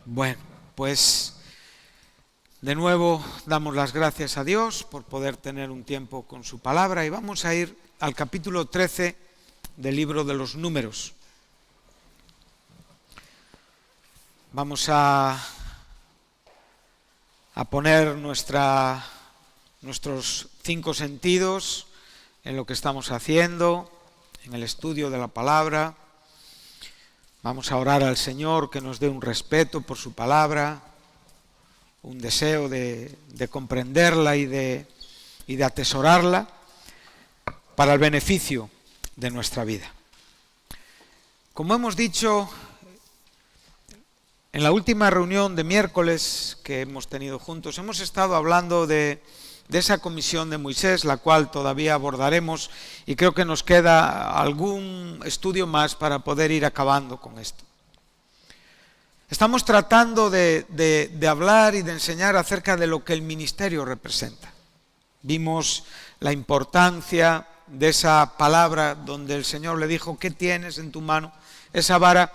Bueno, pues de nuevo damos las gracias a Dios por poder tener un tiempo con su palabra y vamos a ir al capítulo 13 del libro de los Números. Vamos a poner nuestros 5 sentidos en lo que estamos haciendo, en el estudio de la palabra. Vamos a orar al Señor que nos dé un respeto por su palabra, un deseo de comprenderla y de atesorarla para el beneficio de nuestra vida. Como hemos dicho, en la última reunión de miércoles que hemos tenido juntos, hemos estado hablando de esa comisión de Moisés, la cual todavía abordaremos, y creo que nos queda algún estudio más para poder ir acabando con esto. Estamos tratando de hablar y de enseñar acerca de lo que el ministerio representa. Vimos la importancia de esa palabra donde el Señor le dijo: ¿qué tienes en tu mano? Esa vara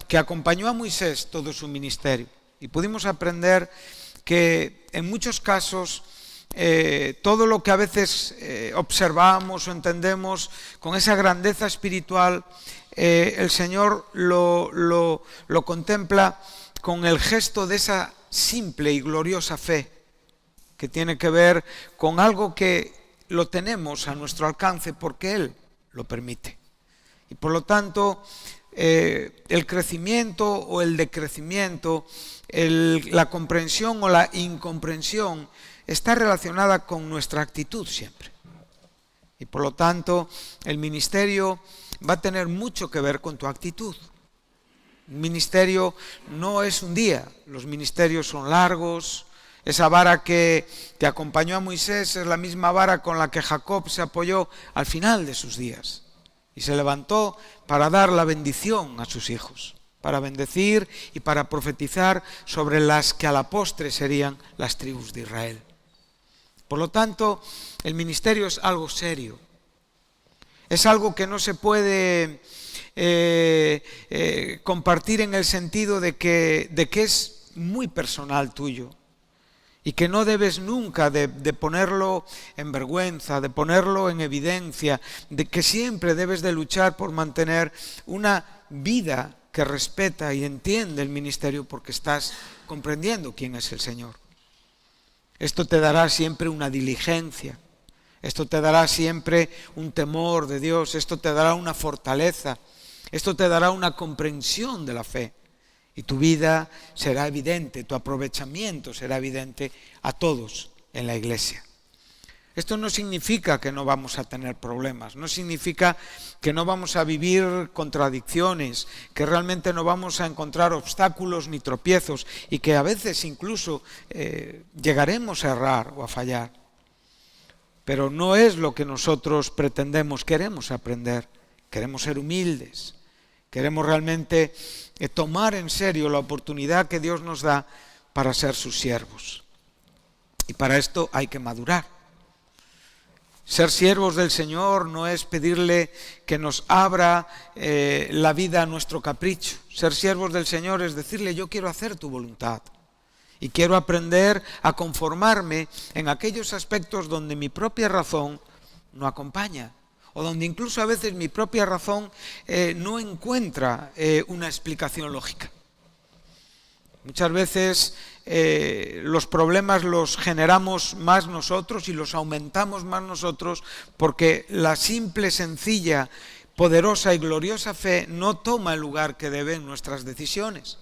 que acompañó a Moisés todo su ministerio. Y pudimos aprender que en muchos casos todo lo que a veces observamos o entendemos con esa grandeza espiritual, el Señor lo contempla con el gesto de esa simple y gloriosa fe, que tiene que ver con algo que lo tenemos a nuestro alcance porque Él lo permite. Y por lo tanto, el crecimiento o el decrecimiento, la comprensión o la incomprensión está relacionada con nuestra actitud siempre. Y por lo tanto, el ministerio va a tener mucho que ver con tu actitud. Un ministerio no es un día, los ministerios son largos. Esa vara que te acompañó a Moisés es la misma vara con la que Jacob se apoyó al final de sus días. Y se levantó para dar la bendición a sus hijos, para bendecir y para profetizar sobre las que a la postre serían las tribus de Israel. Por lo tanto, el ministerio es algo serio. Es algo que no se puede compartir en el sentido de que es muy personal tuyo y que no debes nunca de ponerlo en vergüenza, de ponerlo en evidencia, de que siempre debes de luchar por mantener una vida que respeta y entiende el ministerio porque estás comprendiendo quién es el Señor. Esto te dará siempre una diligencia, esto te dará siempre un temor de Dios, esto te dará una fortaleza, esto te dará una comprensión de la fe y tu vida será evidente, tu aprovechamiento será evidente a todos en la iglesia. Esto no significa que no vamos a tener problemas, no significa que no vamos a vivir contradicciones, que realmente no vamos a encontrar obstáculos ni tropiezos y que a veces incluso llegaremos a errar o a fallar. Pero no es lo que nosotros pretendemos, queremos aprender, queremos ser humildes, queremos realmente tomar en serio la oportunidad que Dios nos da para ser sus siervos. Y para esto hay que madurar. Ser siervos del Señor no es pedirle que nos abra la vida a nuestro capricho. Ser siervos del Señor es decirle: yo quiero hacer tu voluntad y quiero aprender a conformarme en aquellos aspectos donde mi propia razón no acompaña o donde incluso a veces mi propia razón no encuentra una explicación lógica. Muchas veces los problemas los generamos más nosotros y los aumentamos más nosotros porque la simple, sencilla, poderosa y gloriosa fe no toma el lugar que debe en nuestras decisiones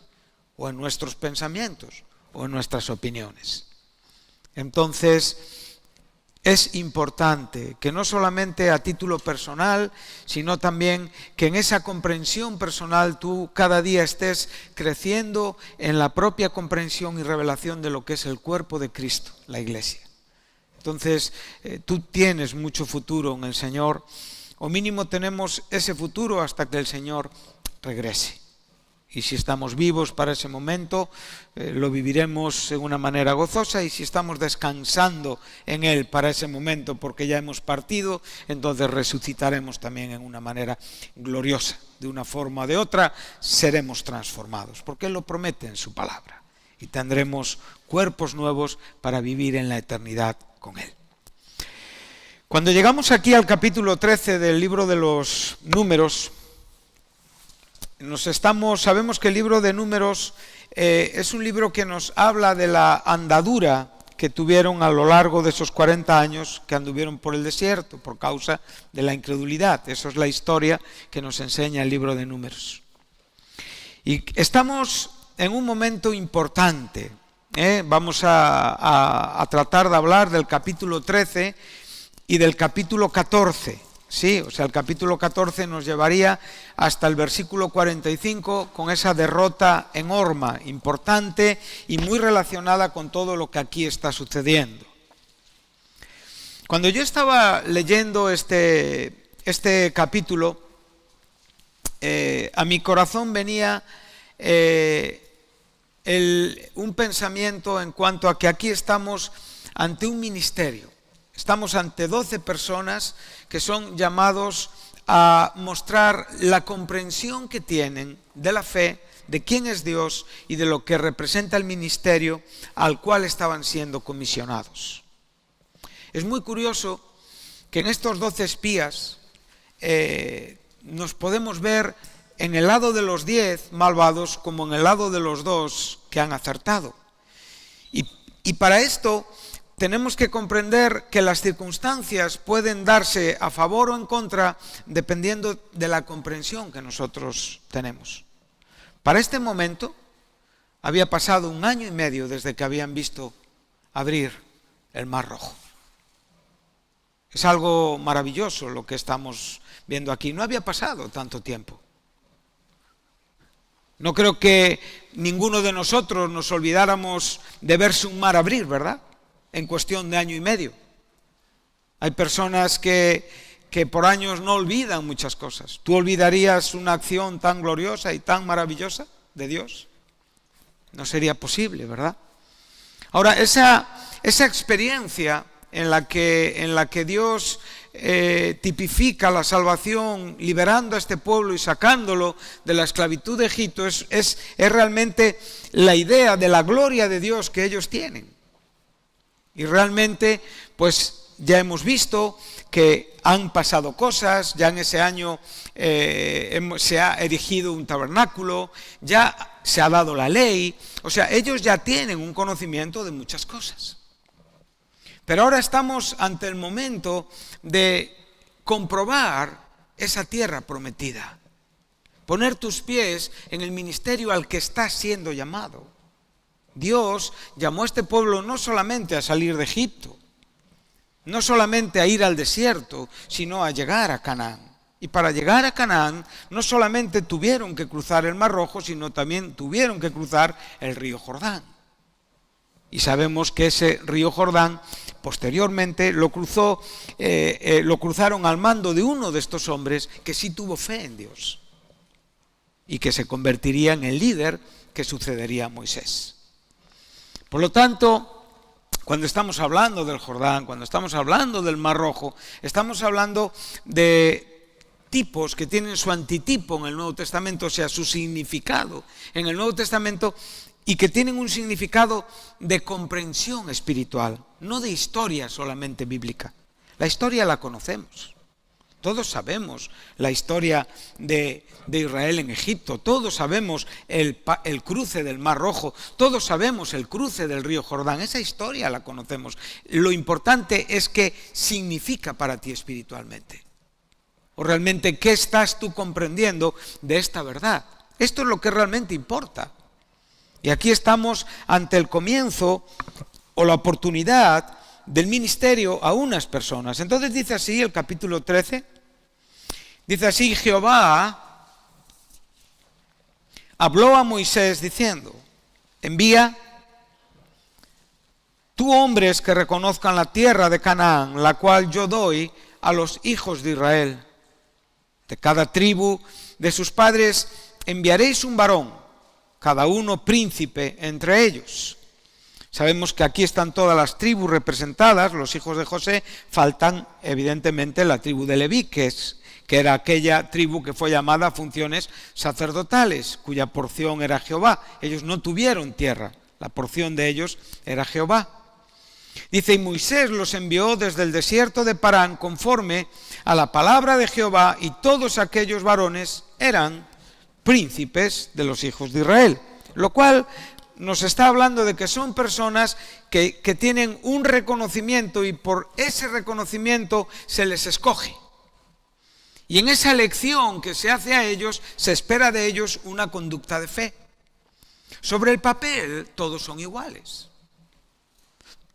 o en nuestros pensamientos o en nuestras opiniones. Entonces, es importante que no solamente a título personal, sino también que en esa comprensión personal tú cada día estés creciendo en la propia comprensión y revelación de lo que es el cuerpo de Cristo, la Iglesia. Entonces, tú tienes mucho futuro en el Señor, o mínimo tenemos ese futuro hasta que el Señor regrese. Y si estamos vivos para ese momento, lo viviremos en una manera gozosa, y si estamos descansando en Él para ese momento porque ya hemos partido, entonces resucitaremos también en una manera gloriosa. De una forma o de otra seremos transformados, porque Él lo promete en su palabra, y tendremos cuerpos nuevos para vivir en la eternidad con Él. Cuando llegamos aquí al capítulo 13 del libro de los Números, sabemos que el libro de Números es un libro que nos habla de la andadura que tuvieron a lo largo de esos 40 años que anduvieron por el desierto por causa de la incredulidad. Eso es la historia que nos enseña el libro de Números. Y estamos en un momento importante. Vamos a tratar de hablar del capítulo 13 y del capítulo 14. Sí, o sea, el capítulo 14 nos llevaría hasta el versículo 45 con esa derrota en Horma, importante y muy relacionada con todo lo que aquí está sucediendo. Cuando yo estaba leyendo este capítulo, a mi corazón venía un pensamiento en cuanto a que aquí estamos ante un ministerio. Estamos ante 12 personas que son llamados a mostrar la comprensión que tienen de la fe, de quién es Dios y de lo que representa el ministerio al cual estaban siendo comisionados. Es muy curioso que en estos 12 espías nos podemos ver en el lado de los 10 malvados como en el lado de los 2 que han acertado. Y para esto tenemos que comprender que las circunstancias pueden darse a favor o en contra dependiendo de la comprensión que nosotros tenemos. Para este momento había pasado 1 año y medio desde que habían visto abrir el Mar Rojo. Es algo maravilloso lo que estamos viendo aquí. No había pasado tanto tiempo. No creo que ninguno de nosotros nos olvidáramos de verse un mar abrir, ¿verdad? En cuestión de 1 año y medio. Hay personas que por años no olvidan muchas cosas. ¿Tú olvidarías una acción tan gloriosa y tan maravillosa de Dios? No sería posible, ¿verdad? Ahora, esa experiencia en la que Dios tipifica la salvación liberando a este pueblo y sacándolo de la esclavitud de Egipto es realmente la idea de la gloria de Dios que ellos tienen. Y realmente, pues ya hemos visto que han pasado cosas, ya en ese año se ha erigido un tabernáculo, ya se ha dado la ley, o sea, ellos ya tienen un conocimiento de muchas cosas. Pero ahora estamos ante el momento de comprobar esa tierra prometida, poner tus pies en el ministerio al que estás siendo llamado. Dios llamó a este pueblo no solamente a salir de Egipto, no solamente a ir al desierto, sino a llegar a Canaán. Y para llegar a Canaán no solamente tuvieron que cruzar el Mar Rojo, sino también tuvieron que cruzar el río Jordán. Y sabemos que ese río Jordán posteriormente lo cruzaron al mando de uno de estos hombres que sí tuvo fe en Dios y que se convertiría en el líder que sucedería a Moisés. Por lo tanto, cuando estamos hablando del Jordán, cuando estamos hablando del Mar Rojo, estamos hablando de tipos que tienen su antitipo en el Nuevo Testamento, o sea, su significado en el Nuevo Testamento, y que tienen un significado de comprensión espiritual, no de historia solamente bíblica. La historia la conocemos. Todos sabemos la historia de Israel en Egipto, todos sabemos el cruce del Mar Rojo, todos sabemos el cruce del río Jordán, esa historia la conocemos. Lo importante es qué significa para ti espiritualmente. O realmente qué estás tú comprendiendo de esta verdad. Esto es lo que realmente importa. Y aquí estamos ante el comienzo o la oportunidad del ministerio a unas personas. Entonces dice así el capítulo 13, dice así: Jehová habló a Moisés diciendo, envía tú hombres que reconozcan la tierra de Canaán, la cual yo doy a los hijos de Israel. De cada tribu de sus padres enviaréis un varón, cada uno príncipe entre ellos. Sabemos que aquí están todas las tribus representadas, los hijos de José. Faltan evidentemente la tribu de Leví, que era aquella tribu que fue llamada a funciones sacerdotales, cuya porción era Jehová. Ellos no tuvieron tierra, la porción de ellos era Jehová. Dice, y Moisés los envió desde el desierto de Parán conforme a la palabra de Jehová, y todos aquellos varones eran príncipes de los hijos de Israel. Lo cual nos está hablando de que son personas que tienen un reconocimiento, y por ese reconocimiento se les escoge. Y en esa elección que se hace a ellos, se espera de ellos una conducta de fe. Sobre el papel, todos son iguales.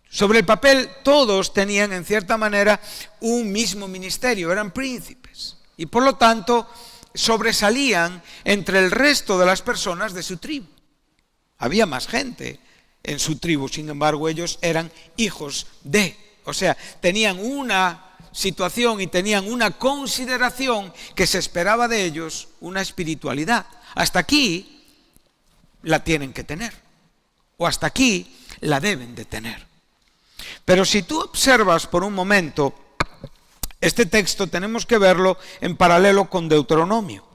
Sobre el papel, todos tenían, en cierta manera, un mismo ministerio, eran príncipes. Y por lo tanto, sobresalían entre el resto de las personas de su tribu. Había más gente en su tribu, sin embargo, ellos eran hijos de. O sea, tenían una situación y tenían una consideración que se esperaba de ellos, una espiritualidad. Hasta aquí la tienen que tener, o hasta aquí la deben de tener. Pero si tú observas por un momento este texto, tenemos que verlo en paralelo con Deuteronomio,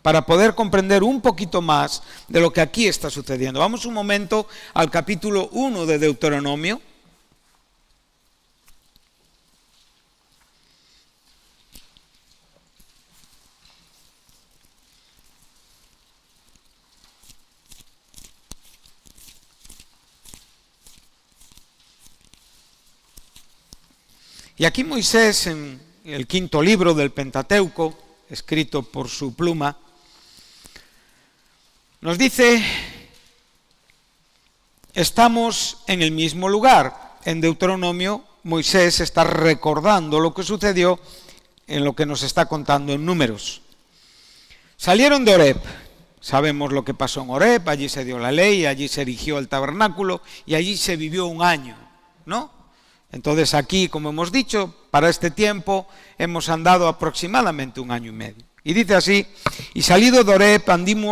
para poder comprender un poquito más de lo que aquí está sucediendo. Vamos un momento al capítulo 1 de Deuteronomio. Y aquí Moisés, en el 5.º libro del Pentateuco, escrito por su pluma, nos dice, estamos en el mismo lugar. En Deuteronomio, Moisés está recordando lo que sucedió en lo que nos está contando en Números. Salieron de Horeb. Sabemos lo que pasó en Horeb, allí se dio la ley, allí se erigió el tabernáculo y allí se vivió un año, ¿no? Entonces aquí, como hemos dicho, para este tiempo hemos andado aproximadamente 1 año y medio. Y dice así, y salido de Horeb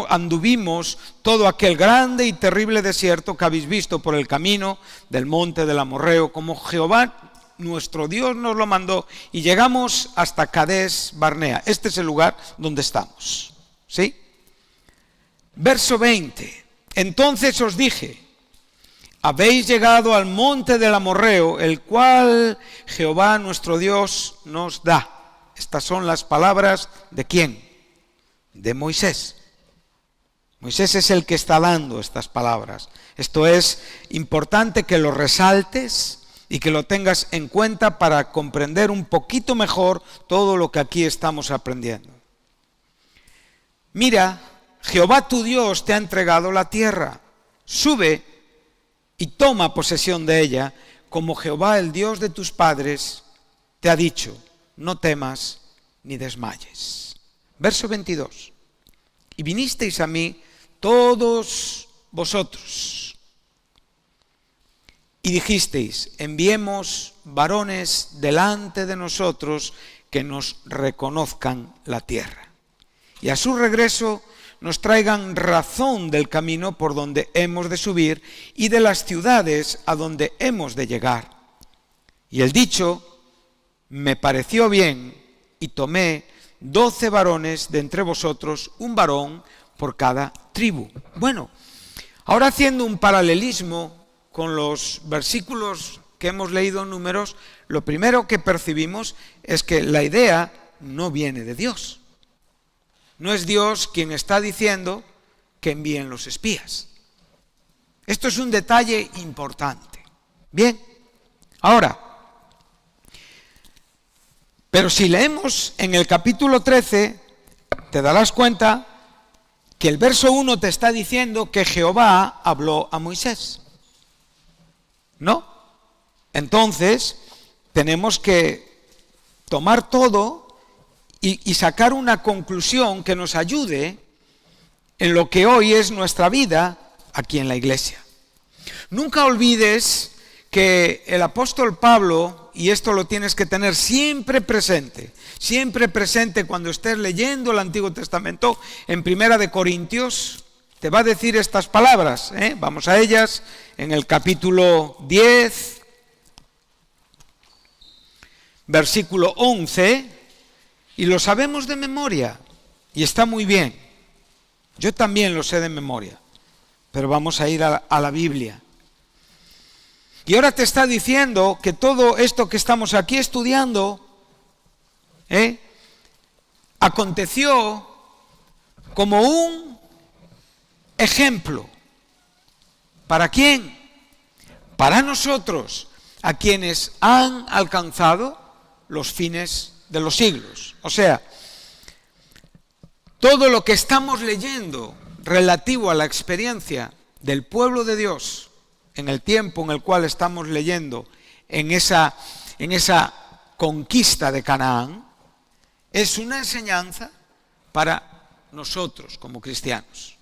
anduvimos todo aquel grande y terrible desierto que habéis visto por el camino del monte del Amorreo, como Jehová nuestro Dios nos lo mandó, y llegamos hasta Cades Barnea. Este es el lugar donde estamos, ¿sí? Verso 20, entonces os dije, habéis llegado al monte del Amorreo, el cual Jehová nuestro Dios nos da. Estas son las palabras de ¿quién? De Moisés. Moisés es el que está dando estas palabras. Esto es importante que lo resaltes y que lo tengas en cuenta para comprender un poquito mejor todo lo que aquí estamos aprendiendo. Mira, Jehová tu Dios te ha entregado la tierra. Sube y toma posesión de ella, como Jehová, el Dios de tus padres, te ha dicho, no temas ni desmayes. Verso 22. Y vinisteis a mí todos vosotros, y dijisteis, enviemos varones delante de nosotros que nos reconozcan la tierra. Y a su regreso nos traigan razón del camino por donde hemos de subir y de las ciudades a donde hemos de llegar. Y el dicho me pareció bien y tomé 12 varones de entre vosotros, un varón por cada tribu. Bueno, ahora haciendo un paralelismo con los versículos que hemos leído en Números, lo primero que percibimos es que la idea no viene de Dios. No es Dios quien está diciendo que envíen los espías. Esto es un detalle importante. Bien, ahora, pero si leemos en el capítulo 13, te darás cuenta que el verso 1 te está diciendo que Jehová habló a Moisés. ¿No? Entonces, tenemos que tomar todo y sacar una conclusión que nos ayude en lo que hoy es nuestra vida aquí en la iglesia. Nunca olvides que el apóstol Pablo, y esto lo tienes que tener siempre presente cuando estés leyendo el Antiguo Testamento, en 1 Corintios, te va a decir estas palabras. Vamos a ellas en el capítulo 10, versículo 11, y lo sabemos de memoria, y está muy bien. Yo también lo sé de memoria, pero vamos a ir a la Biblia. Y ahora te está diciendo que todo esto que estamos aquí estudiando, aconteció como un ejemplo. ¿Para quién? Para nosotros, a quienes han alcanzado los fines de los siglos. O sea, todo lo que estamos leyendo relativo a la experiencia del pueblo de Dios en el tiempo en el cual estamos leyendo en esa conquista de Canaán, es una enseñanza para nosotros como cristianos,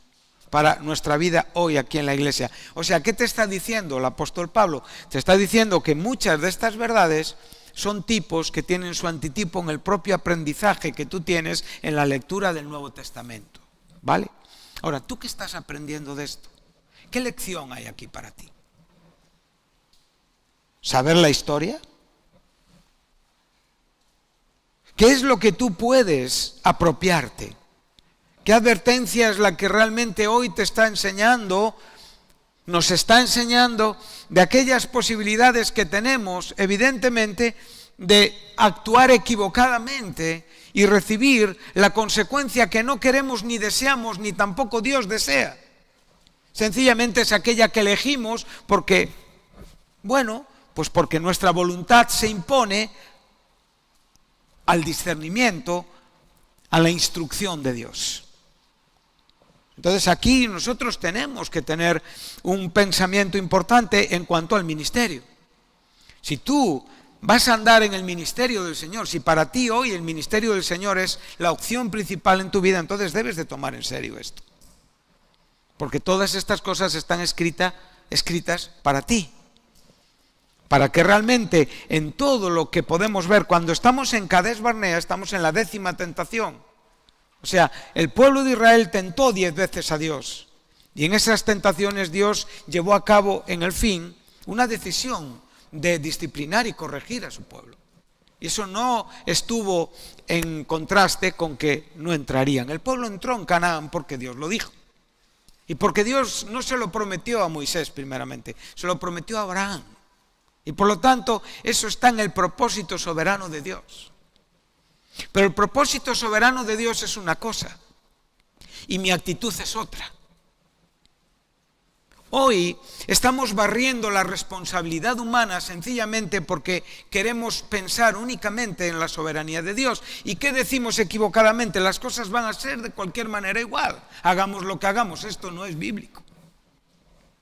para nuestra vida hoy aquí en la iglesia. O sea, ¿qué te está diciendo el apóstol Pablo? Te está diciendo que muchas de estas verdades son tipos que tienen su antitipo en el propio aprendizaje que tú tienes en la lectura del Nuevo Testamento. ¿Vale? Ahora, ¿tú qué estás aprendiendo de esto? ¿Qué lección hay aquí para ti? ¿Saber la historia? ¿Qué es lo que tú puedes apropiarte? ¿Qué advertencia es la que realmente hoy te está enseñando, nos está enseñando de aquellas posibilidades que tenemos, evidentemente, de actuar equivocadamente y recibir la consecuencia que no queremos ni deseamos, ni tampoco Dios desea? Sencillamente es aquella que elegimos porque, pues porque nuestra voluntad se impone al discernimiento, a la instrucción de Dios. Entonces aquí nosotros tenemos que tener un pensamiento importante en cuanto al ministerio. Si tú vas a andar en el ministerio del Señor, si para ti hoy el ministerio del Señor es la opción principal en tu vida, entonces debes de tomar en serio esto. Porque todas estas cosas están escritas para ti. Para que realmente en todo lo que podemos ver, cuando estamos en Cades Barnea, estamos en la 10ª tentación. O sea, el pueblo de Israel tentó 10 veces a Dios. Y en esas tentaciones Dios llevó a cabo en el fin una decisión de disciplinar y corregir a su pueblo. Y eso no estuvo en contraste con que no entrarían. El pueblo entró en Canaán porque Dios lo dijo. Y porque Dios no se lo prometió a Moisés primeramente, se lo prometió a Abraham. Y por lo tanto, eso está en el propósito soberano de Dios. Pero el propósito soberano de Dios es una cosa, y mi actitud es otra. Hoy estamos barriendo la responsabilidad humana sencillamente porque queremos pensar únicamente en la soberanía de Dios. ¿Y qué decimos equivocadamente? Las cosas van a ser de cualquier manera igual. Hagamos lo que hagamos, esto no es bíblico.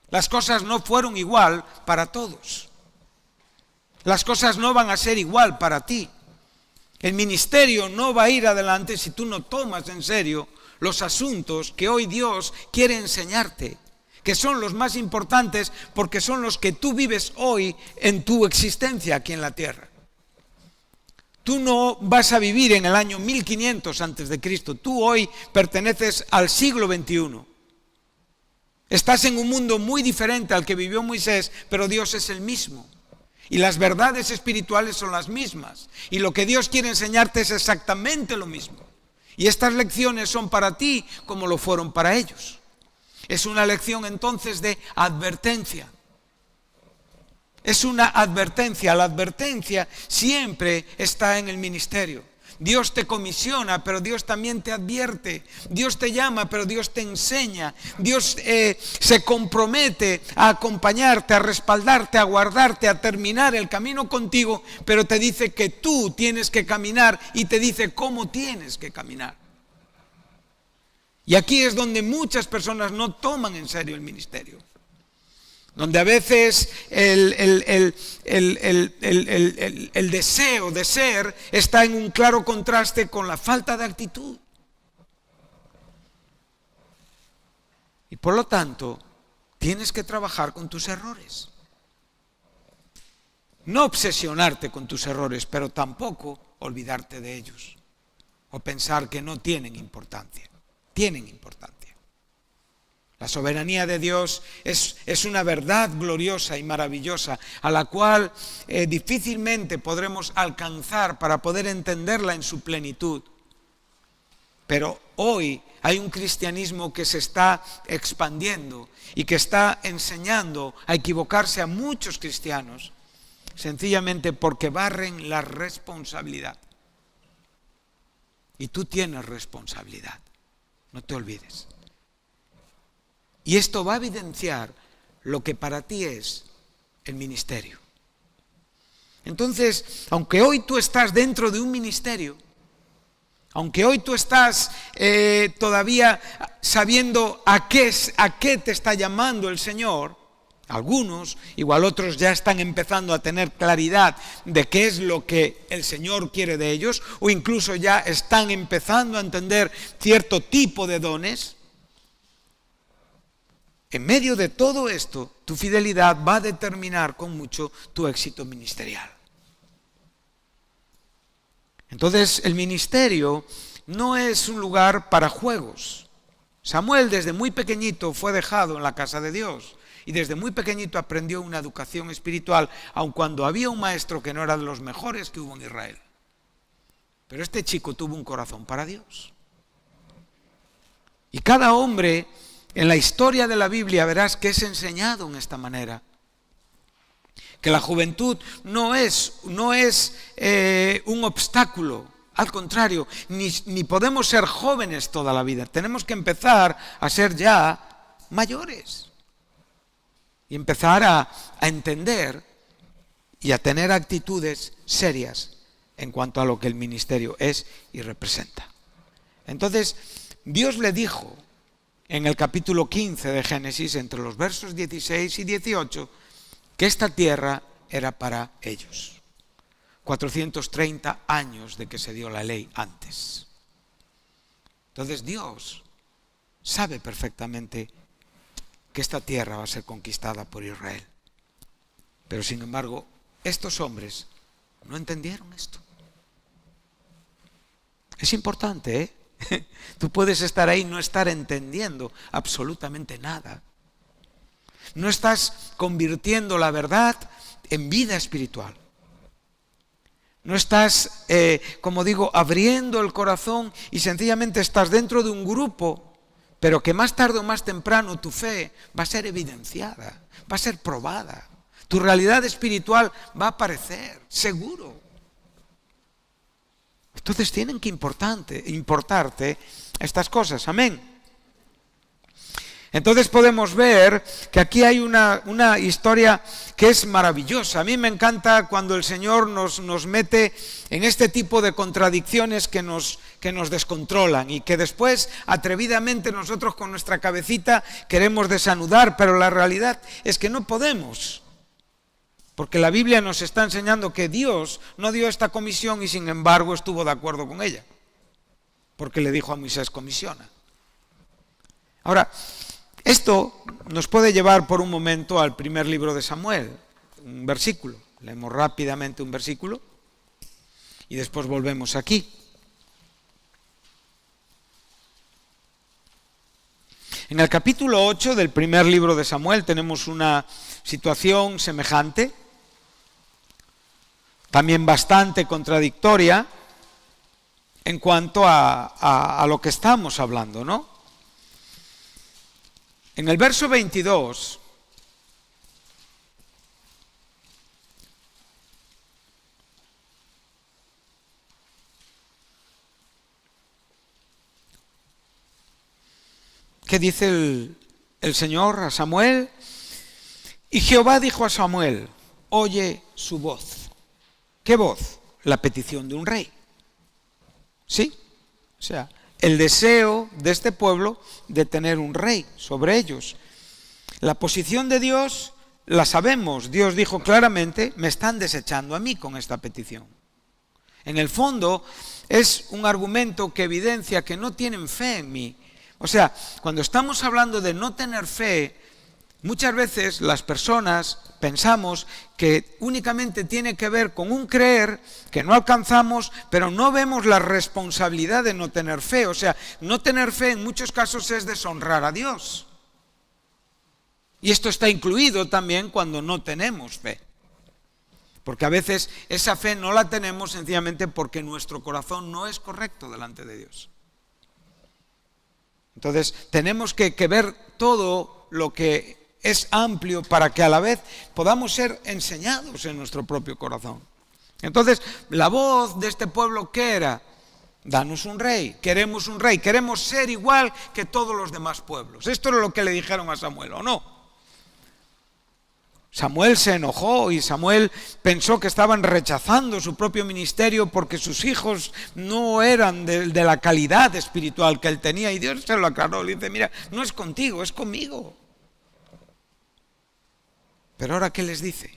Las cosas no fueron igual para todos. Las cosas no van a ser igual para ti. El ministerio no va a ir adelante si tú no tomas en serio los asuntos que hoy Dios quiere enseñarte, que son los más importantes porque son los que tú vives hoy en tu existencia aquí en la tierra. Tú no vas a vivir en el año 1500 antes de Cristo, tú hoy perteneces al siglo XXI. Estás en un mundo muy diferente al que vivió Moisés, pero Dios es el mismo. Y las verdades espirituales son las mismas. Y lo que Dios quiere enseñarte es exactamente lo mismo. Y estas lecciones son para ti como lo fueron para ellos. Es una lección entonces de advertencia. Es una advertencia. La advertencia siempre está en el ministerio. Dios te comisiona, pero Dios también te advierte. Dios te llama, pero Dios te enseña. Dios se compromete a acompañarte, a respaldarte, a guardarte, a terminar el camino contigo, pero te dice que tú tienes que caminar y te dice cómo tienes que caminar. Y aquí es donde muchas personas no toman en serio el ministerio. Donde a veces el deseo de ser está en un claro contraste con la falta de actitud. Y por lo tanto, tienes que trabajar con tus errores. No obsesionarte con tus errores, pero tampoco olvidarte de ellos. O pensar que no tienen importancia. Tienen importancia. La soberanía de Dios es una verdad gloriosa y maravillosa a la cual difícilmente podremos alcanzar para poder entenderla en su plenitud. Pero hoy hay un cristianismo que se está expandiendo y que está enseñando a equivocarse a muchos cristianos, sencillamente porque barren la responsabilidad. Y tú tienes responsabilidad, no te olvides. Y esto va a evidenciar lo que para ti es el ministerio. Entonces, aunque hoy tú estás dentro de un ministerio, aunque hoy tú estás todavía sabiendo a qué te está llamando el Señor, algunos, igual otros ya están empezando a tener claridad de qué es lo que el Señor quiere de ellos, o incluso ya están empezando a entender cierto tipo de dones. En medio de todo esto, tu fidelidad va a determinar con mucho tu éxito ministerial. Entonces, el ministerio no es un lugar para juegos. Samuel desde muy pequeñito fue dejado en la casa de Dios y desde muy pequeñito aprendió una educación espiritual, aun cuando había un maestro que no era de los mejores que hubo en Israel. Pero este chico tuvo un corazón para Dios. Y cada hombre en la historia de la Biblia verás que es enseñado en esta manera. Que la juventud no es un obstáculo, al contrario, ni podemos ser jóvenes toda la vida. Tenemos que empezar a ser ya mayores y empezar a entender y a tener actitudes serias en cuanto a lo que el ministerio es y representa. Entonces, Dios le dijo en el capítulo 15 de Génesis, entre los versos 16 y 18, que esta tierra era para ellos. 430 años de que se dio la ley antes. Entonces Dios sabe perfectamente que esta tierra va a ser conquistada por Israel. Pero sin embargo, estos hombres no entendieron esto. Es importante, ¿eh? Tú puedes estar ahí y no estar entendiendo absolutamente nada. No estás convirtiendo la verdad en vida espiritual. No estás, como digo, abriendo el corazón y sencillamente estás dentro de un grupo, pero que más tarde o más temprano tu fe va a ser evidenciada, va a ser probada. Tu realidad espiritual va a aparecer, seguro. Entonces tienen que importarte estas cosas. Amén. Entonces podemos ver que aquí hay una historia que es maravillosa. A mí me encanta cuando el Señor nos mete en este tipo de contradicciones que nos descontrolan y que después atrevidamente nosotros con nuestra cabecita queremos desanudar, pero la realidad es que no podemos. Porque la Biblia nos está enseñando que Dios no dio esta comisión y sin embargo estuvo de acuerdo con ella. Porque le dijo a Moisés: comisiona. Ahora, esto nos puede llevar por un momento al primer libro de Samuel, un versículo. Leemos rápidamente un versículo y después volvemos aquí. En el capítulo 8 del primer libro de Samuel tenemos una situación semejante, también bastante contradictoria en cuanto a lo que estamos hablando, ¿no? En el verso 22, ¿qué dice el Señor a Samuel? Y Jehová dijo a Samuel: oye su voz. ¿Qué voz? La petición de un rey. ¿Sí? O sea, el deseo de este pueblo de tener un rey sobre ellos. La posición de Dios la sabemos. Dios dijo claramente: me están desechando a mí con esta petición. En el fondo es un argumento que evidencia que no tienen fe en mí. O sea, cuando estamos hablando de no tener fe, muchas veces las personas pensamos que únicamente tiene que ver con un creer que no alcanzamos, pero no vemos la responsabilidad de no tener fe. O sea, no tener fe en muchos casos es deshonrar a Dios. Y esto está incluido también cuando no tenemos fe. Porque a veces esa fe no la tenemos sencillamente porque nuestro corazón no es correcto delante de Dios. Entonces tenemos que ver todo lo que es amplio para que a la vez podamos ser enseñados en nuestro propio corazón. Entonces la voz de este pueblo, ¿qué era? Danos un rey, queremos ser igual que todos los demás pueblos. Esto es lo que le dijeron a Samuel, ¿o no? Samuel se enojó y Samuel pensó que estaban rechazando su propio ministerio porque sus hijos no eran de la calidad espiritual que él tenía. Y Dios se lo aclaró, le dice, mira, no es contigo, es conmigo. Pero ahora, ¿qué les dice?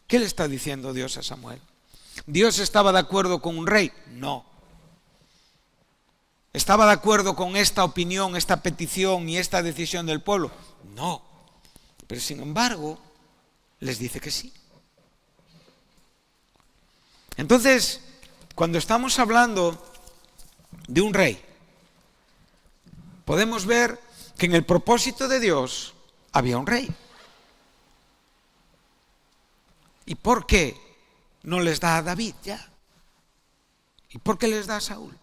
¿Qué le está diciendo Dios a Samuel? ¿Dios estaba de acuerdo con un rey? No. ¿Estaba de acuerdo con esta opinión, esta petición y esta decisión del pueblo? No. Pero sin embargo, les dice que sí. Entonces, cuando estamos hablando de un rey, podemos ver que en el propósito de Dios había un rey. ¿Y por qué no les da a David ya? ¿Y por qué les da a Saúl?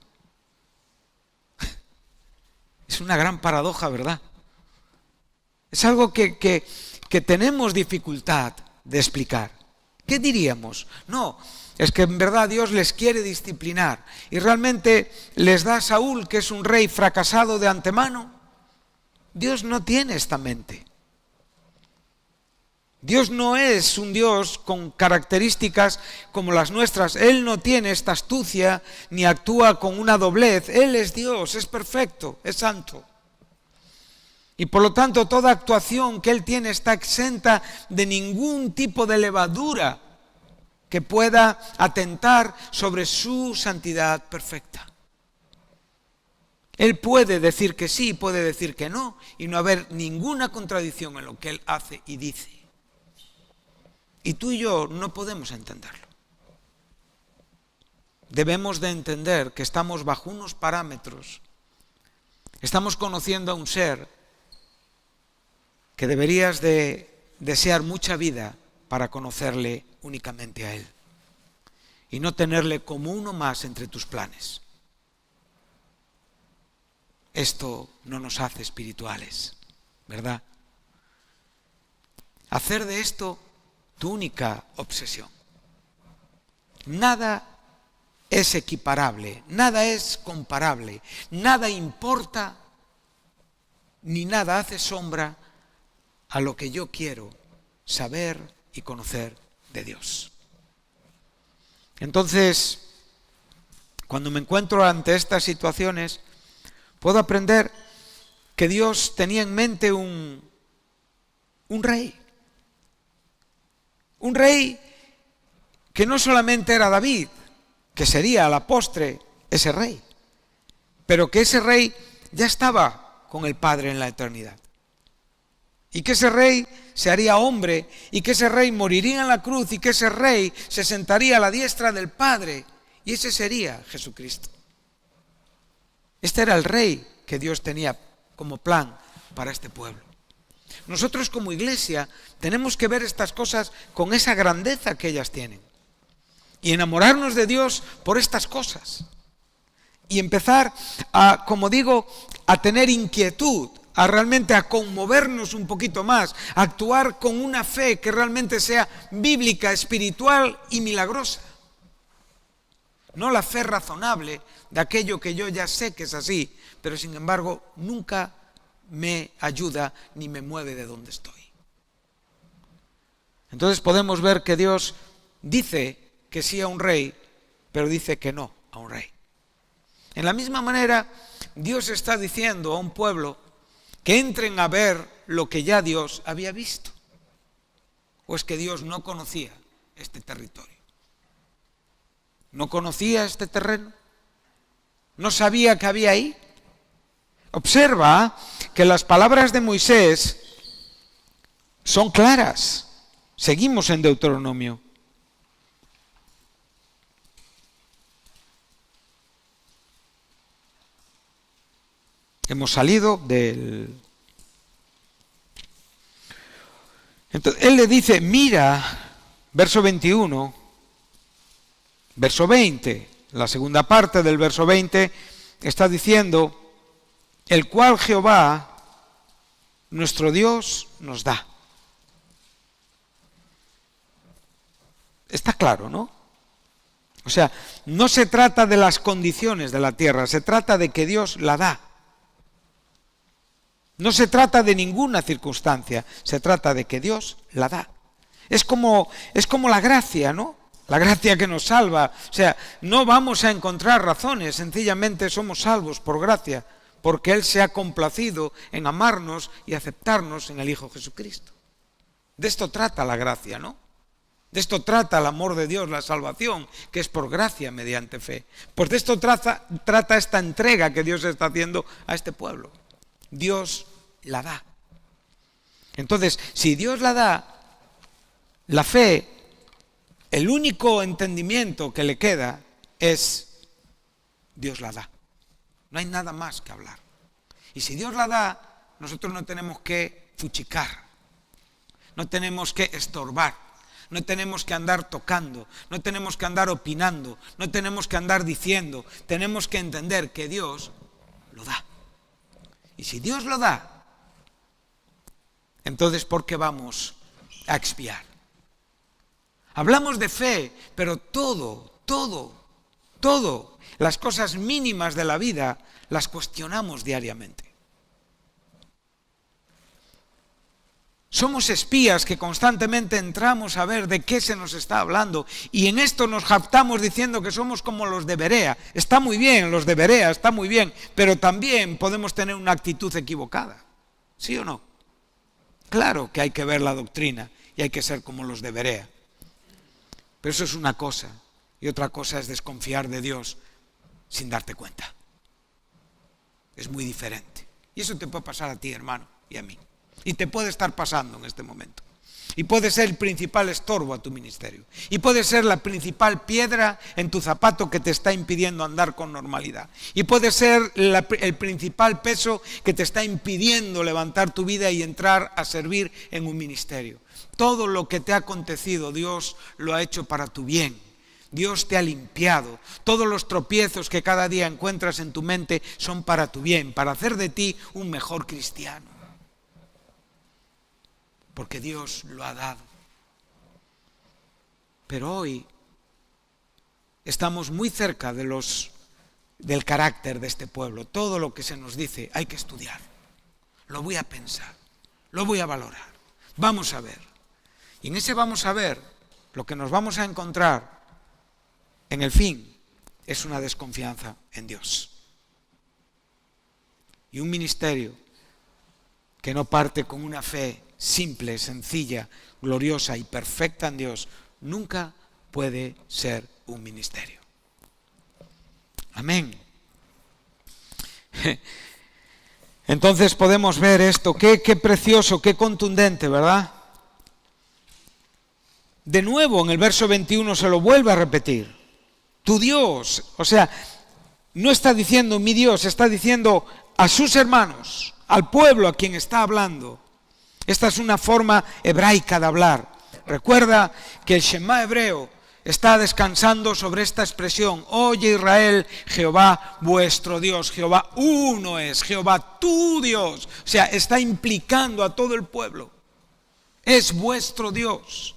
Es una gran paradoja, ¿verdad? Es algo que tenemos dificultad de explicar. ¿Qué diríamos? No, es que en verdad Dios les quiere disciplinar y realmente les da a Saúl, que es un rey fracasado de antemano. Dios no tiene esta mente. Dios no es un Dios con características como las nuestras. Él no tiene esta astucia ni actúa con una doblez. Él es Dios, es perfecto, es santo. Y por lo tanto toda actuación que Él tiene está exenta de ningún tipo de levadura que pueda atentar sobre su santidad perfecta. Él puede decir que sí, puede decir que no, y no haber ninguna contradicción en lo que Él hace y dice. Y tú y yo no podemos entenderlo. Debemos de entender que estamos bajo unos parámetros. Estamos conociendo a un ser que deberías de desear mucha vida para conocerle únicamente a Él. Y no tenerle como uno más entre tus planes. Esto no nos hace espirituales, ¿verdad? Hacer de esto tu única obsesión. Nada es equiparable, nada es comparable, nada importa, ni nada hace sombra a lo que yo quiero saber y conocer de Dios. Entonces, cuando me encuentro ante estas situaciones, puedo aprender que Dios tenía en mente un rey. Un rey que no solamente era David, que sería a la postre ese rey, pero que ese rey ya estaba con el Padre en la eternidad. Y que ese rey se haría hombre, y que ese rey moriría en la cruz, y que ese rey se sentaría a la diestra del Padre, y ese sería Jesucristo. Este era el rey que Dios tenía como plan para este pueblo. Nosotros como iglesia tenemos que ver estas cosas con esa grandeza que ellas tienen y enamorarnos de Dios por estas cosas y empezar a, como digo, a tener inquietud, a realmente a conmovernos un poquito más, a actuar con una fe que realmente sea bíblica, espiritual y milagrosa. No la fe razonable de aquello que yo ya sé que es así, pero sin embargo nunca me ayuda ni me mueve de donde estoy. Entonces podemos ver que Dios dice que sí a un rey, pero dice que no a un rey. En la misma manera, Dios está diciendo a un pueblo que entren a ver lo que ya Dios había visto. ¿O es que Dios no conocía este territorio? ¿No conocía este terreno? ¿No sabía que había ahí? Observa que las palabras de Moisés son claras. Seguimos en Deuteronomio. Hemos salido del Entonces, él le dice, mira, verso 21, verso 20, la segunda parte del verso 20 está diciendo, el cual Jehová, nuestro Dios, nos da. Está claro, ¿no? O sea, no se trata de las condiciones de la tierra, se trata de que Dios la da. No se trata de ninguna circunstancia, se trata de que Dios la da. Es como la gracia, ¿no? La gracia que nos salva. O sea, no vamos a encontrar razones, sencillamente somos salvos por gracia, porque Él se ha complacido en amarnos y aceptarnos en el Hijo Jesucristo. De esto trata la gracia, ¿no? De esto trata el amor de Dios, la salvación, que es por gracia mediante fe. Pues de esto trata esta entrega que Dios está haciendo a este pueblo. Dios la da. Entonces, si Dios la da, la fe, el único entendimiento que le queda es Dios la da. No hay nada más que hablar. Y si Dios la da, nosotros no tenemos que fuchicar, no tenemos que estorbar. No tenemos que andar tocando, no tenemos que andar opinando, no tenemos que andar diciendo, tenemos que entender que Dios lo da. Y si Dios lo da, entonces ¿por qué vamos a expiar? Hablamos de fe, pero todo, las cosas mínimas de la vida las cuestionamos diariamente. Somos espías que constantemente entramos a ver de qué se nos está hablando y en esto nos jactamos diciendo que somos como los de Berea. Está muy bien, los de Berea, está muy bien, pero también podemos tener una actitud equivocada. ¿Sí o no? Claro que hay que ver la doctrina y hay que ser como los de Berea. Pero eso es una cosa y otra cosa es desconfiar de Dios sin darte cuenta. Es muy diferente. Y eso te puede pasar a ti, hermano, y a mí. Y te puede estar pasando en este momento. Y puede ser el principal estorbo a tu ministerio. Y puede ser la principal piedra en tu zapato que te está impidiendo andar con normalidad. Y puede ser el principal peso que te está impidiendo levantar tu vida y entrar a servir en un ministerio. Todo lo que te ha acontecido, Dios lo ha hecho para tu bien. Dios te ha limpiado. Todos los tropiezos que cada día encuentras en tu mente son para tu bien, para hacer de ti un mejor cristiano. Porque Dios lo ha dado. Pero hoy estamos muy cerca del carácter de este pueblo. Todo lo que se nos dice hay que estudiar. Lo voy a pensar, lo voy a valorar. Vamos a ver. Y en ese vamos a ver, lo que nos vamos a encontrar en el fin es una desconfianza en Dios. Y un ministerio que no parte con una fe simple, sencilla, gloriosa y perfecta en Dios, nunca puede ser un ministerio. Amén. Entonces podemos ver esto, qué precioso, qué contundente, ¿verdad? De nuevo en el verso 21 se lo vuelve a repetir. Tu Dios, o sea, no está diciendo mi Dios, está diciendo a sus hermanos, al pueblo a quien está hablando. Esta es una forma hebraica de hablar. Recuerda que el Shema hebreo está descansando sobre esta expresión. Oye Israel, Jehová vuestro Dios, Jehová uno es, Jehová tu Dios. O sea, está implicando a todo el pueblo. Es vuestro Dios.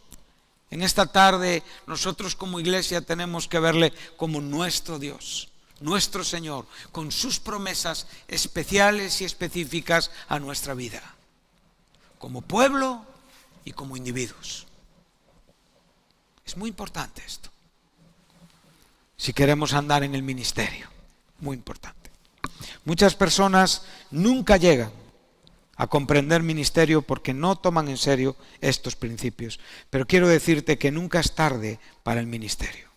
En esta tarde nosotros como iglesia tenemos que verle como nuestro Dios, nuestro Señor, con sus promesas especiales y específicas a nuestra vida. Como pueblo y como individuos. Es muy importante esto. Si queremos andar en el ministerio. Muy importante. Muchas personas nunca llegan a comprender ministerio porque no toman en serio estos principios. Pero quiero decirte que nunca es tarde para el ministerio.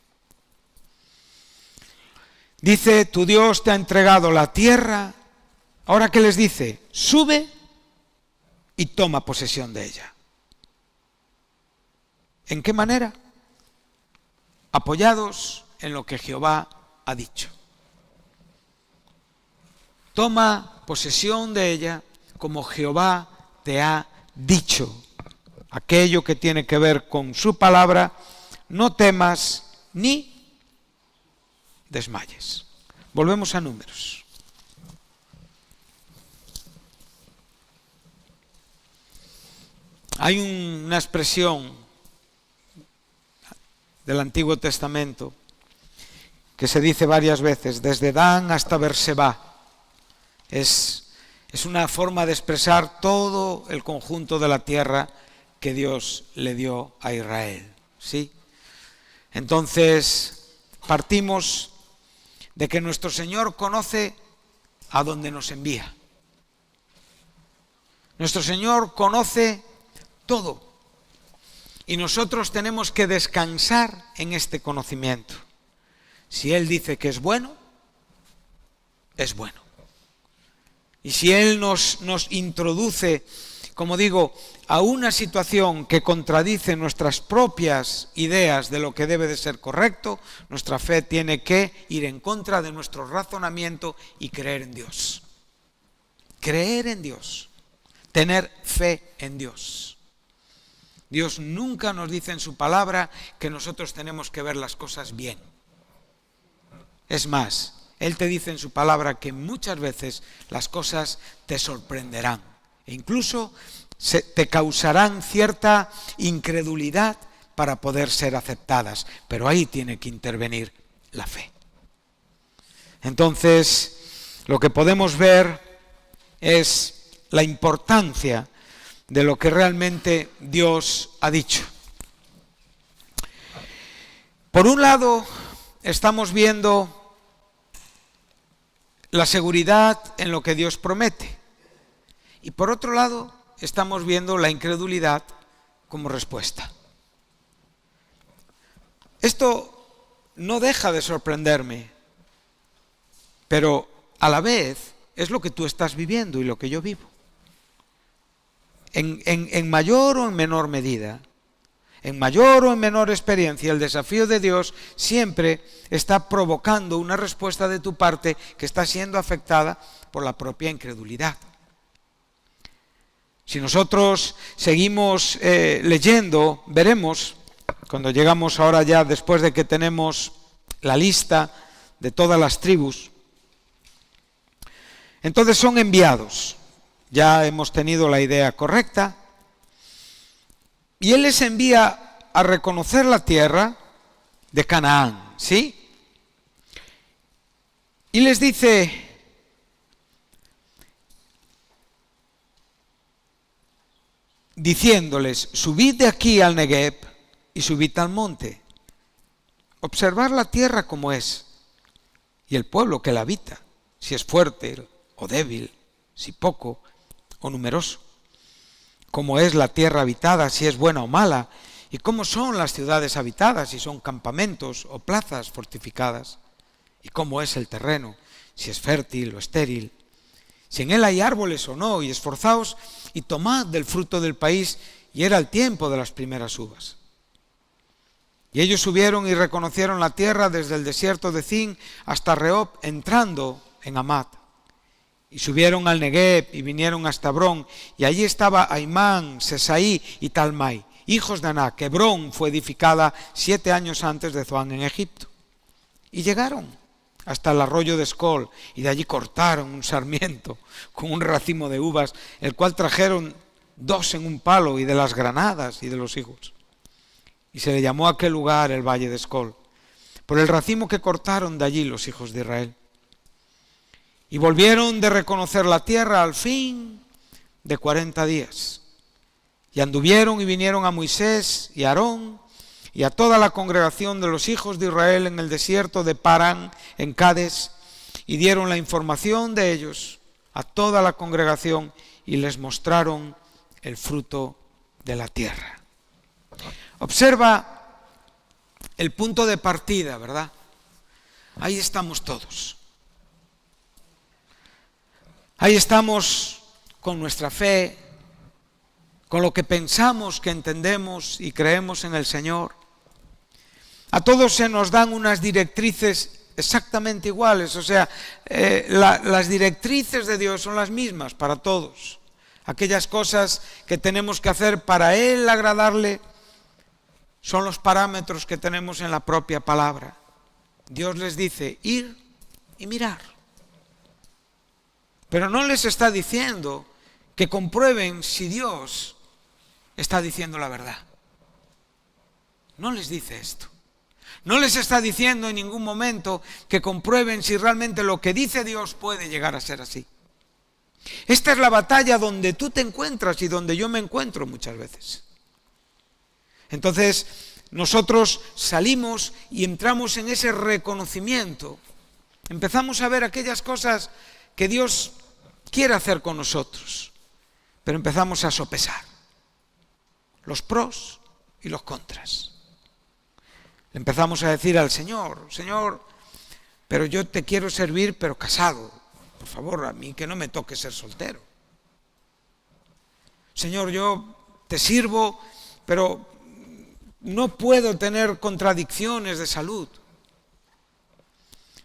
Dice, tu Dios te ha entregado la tierra. Ahora, ¿qué les dice? Sube y toma posesión de ella. ¿En qué manera? Apoyados en lo que Jehová ha dicho. Toma posesión de ella como Jehová te ha dicho. aquello que tiene que ver con su palabra, no temas ni desmayes. Volvemos a Números. Hay una expresión del Antiguo Testamento que se dice varias veces, desde Dan hasta Berseba. Es una forma de expresar todo el conjunto de la tierra que Dios le dio a Israel, ¿sí? Entonces, partimos de que nuestro Señor conoce a donde nos envía. Nuestro Señor conoce todo. Y nosotros tenemos que descansar en este conocimiento. Si Él dice que es bueno, es bueno. Y si Él nos introduce, como digo, a una situación que contradice nuestras propias ideas de lo que debe de ser correcto, nuestra fe tiene que ir en contra de nuestro razonamiento y creer en Dios. Creer en Dios. Tener fe en Dios. Dios nunca nos dice en su palabra que nosotros tenemos que ver las cosas bien. Es más, Él te dice en su palabra que muchas veces las cosas te sorprenderán e incluso te causarán cierta incredulidad para poder ser aceptadas, pero ahí tiene que intervenir la fe. Entonces, lo que podemos ver es la importancia de lo que realmente Dios ha dicho. Por un lado, estamos viendo la seguridad en lo que Dios promete. Y por otro lado, estamos viendo la incredulidad como respuesta. Esto no deja de sorprenderme, pero a la vez es lo que tú estás viviendo y lo que yo vivo. En mayor o en menor medida, en mayor o en menor experiencia, el desafío de Dios siempre está provocando una respuesta de tu parte que está siendo afectada por la propia incredulidad. Si nosotros seguimos leyendo, veremos, cuando llegamos ahora ya, después de que tenemos la lista de todas las tribus, entonces son enviados. Ya hemos tenido la idea correcta. Y Él les envía a reconocer la tierra de Canaán, ¿sí? Y les dice, diciéndoles, subid de aquí al Negev y subid al monte. Observar la tierra como es y el pueblo que la habita, si es fuerte o débil, si poco o numeroso, cómo es la tierra habitada, si es buena o mala, y cómo son las ciudades habitadas, si son campamentos o plazas fortificadas, y cómo es el terreno, si es fértil o estéril, si en él hay árboles o no, y esforzaos y tomad del fruto del país, y era el tiempo de las primeras uvas. Y ellos subieron y reconocieron la tierra desde el desierto de Zin hasta Rehob, entrando en Amat. Y subieron al Negev y vinieron hasta Hebrón, y allí estaba Aimán, Sesaí y Talmai, hijos de Anac. Hebrón fue edificada 7 años antes de Zoán en Egipto. Y llegaron hasta el arroyo de Escol, y de allí cortaron un sarmiento con un racimo de uvas, el cual trajeron 2 en un palo, y de las granadas y de los higos. Y se le llamó a aquel lugar el valle de Escol, por el racimo que cortaron de allí los hijos de Israel. Y volvieron de reconocer la tierra al fin de 40 días. Y anduvieron y vinieron a Moisés y a Aarón y a toda la congregación de los hijos de Israel en el desierto de Parán, en Cades, y dieron la información de ellos a toda la congregación y les mostraron el fruto de la tierra. Observa el punto de partida, ¿verdad? Ahí estamos todos. Ahí estamos con nuestra fe, con lo que pensamos, que entendemos y creemos en el Señor. A todos se nos dan unas directrices exactamente iguales, o sea, las directrices de Dios son las mismas para todos. aquellas cosas que tenemos que hacer para Él agradarle, son los parámetros que tenemos en la propia palabra. Dios les dice ir y mirar. Pero no les está diciendo que comprueben si Dios está diciendo la verdad. No les dice esto. No les está diciendo en ningún momento que comprueben si realmente lo que dice Dios puede llegar a ser así. Esta es la batalla donde tú te encuentras y donde yo me encuentro muchas veces. Entonces, nosotros salimos y entramos en ese reconocimiento. Empezamos a ver aquellas cosas que Dios quiere hacer con nosotros, pero empezamos a sopesar los pros y los contras. Le empezamos a decir al Señor, Señor, pero yo te quiero servir, pero casado. Por favor, a mí que no me toque ser soltero. Señor, yo te sirvo, pero no puedo tener contradicciones de salud.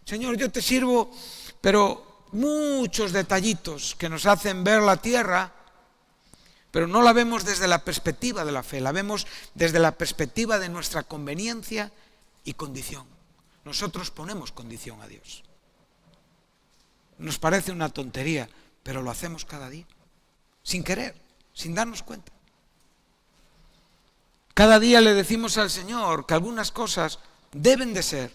Señor, yo te sirvo, pero muchos detallitos que nos hacen ver la tierra, pero no la vemos desde la perspectiva de la fe, la vemos desde la perspectiva de nuestra conveniencia y condición. Nosotros ponemos condición a Dios. Nos parece una tontería, pero lo hacemos cada día, sin querer, sin darnos cuenta. Cada día le decimos al Señor que algunas cosas deben de ser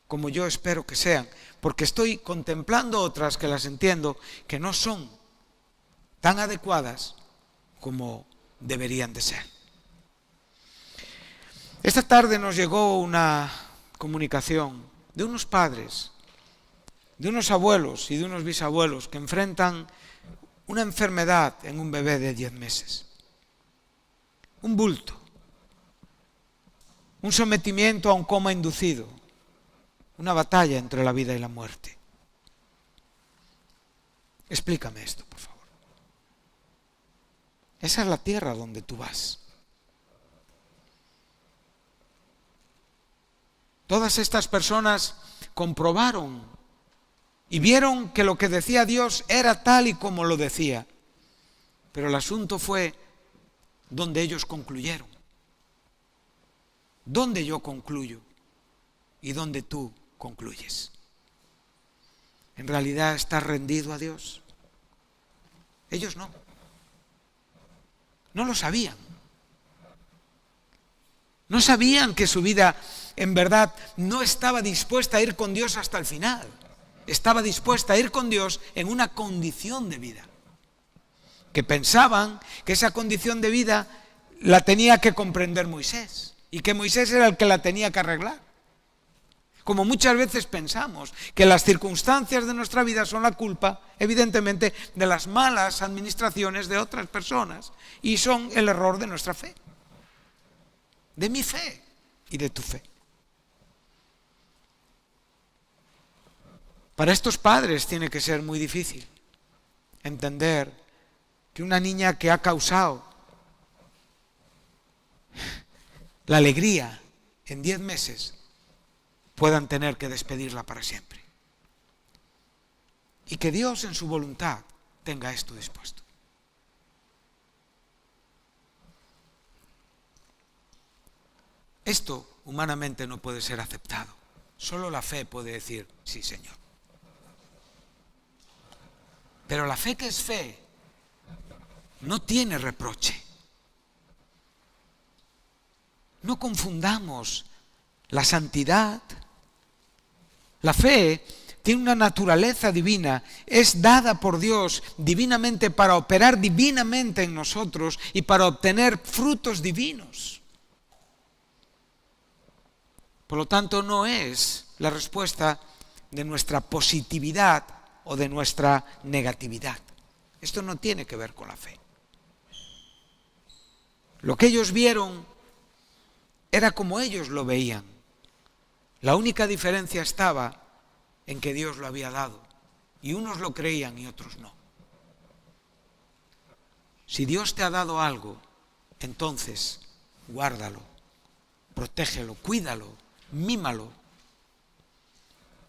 como yo espero que sean, porque estoy contemplando otras que las entiendo que no son tan adecuadas como deberían de ser. Esta tarde nos llegó una comunicación de unos padres, de unos abuelos y de unos bisabuelos que enfrentan una enfermedad en un bebé de 10 meses. Un bulto, un sometimiento a un coma inducido, una batalla entre la vida y la muerte. Explícame esto, por favor. Esa es la tierra donde tú vas. Todas estas personas comprobaron y vieron que lo que decía Dios era tal y como lo decía. Pero el asunto fue donde ellos concluyeron. ¿Dónde yo concluyo? ¿Y dónde tú concluyes? ¿En realidad estás rendido a Dios? Ellos no. No lo sabían. No sabían que su vida en verdad no estaba dispuesta a ir con Dios hasta el final. Estaba dispuesta a ir con Dios en una condición de vida. Que pensaban que esa condición de vida la tenía que comprender Moisés. Y que Moisés era el que la tenía que arreglar. Como muchas veces pensamos que las circunstancias de nuestra vida son la culpa, evidentemente, de las malas administraciones de otras personas y son el error de nuestra fe, de mi fe y de tu fe. Para estos padres tiene que ser muy difícil entender que una niña que ha causado la alegría en 10 meses puedan tener que despedirla para siempre. Y que Dios en su voluntad tenga esto dispuesto. Esto humanamente no puede ser aceptado. Solo la fe puede decir, sí, Señor. Pero la fe que es fe no tiene reproche. No confundamos la santidad. La fe tiene una naturaleza divina, es dada por Dios divinamente para operar divinamente en nosotros y para obtener frutos divinos. Por lo tanto, no es la respuesta de nuestra positividad o de nuestra negatividad. Esto no tiene que ver con la fe. Lo que ellos vieron era como ellos lo veían. La única diferencia estaba en que Dios lo había dado. Y unos lo creían y otros no. Si Dios te ha dado algo, entonces guárdalo, protégelo, cuídalo, mímalo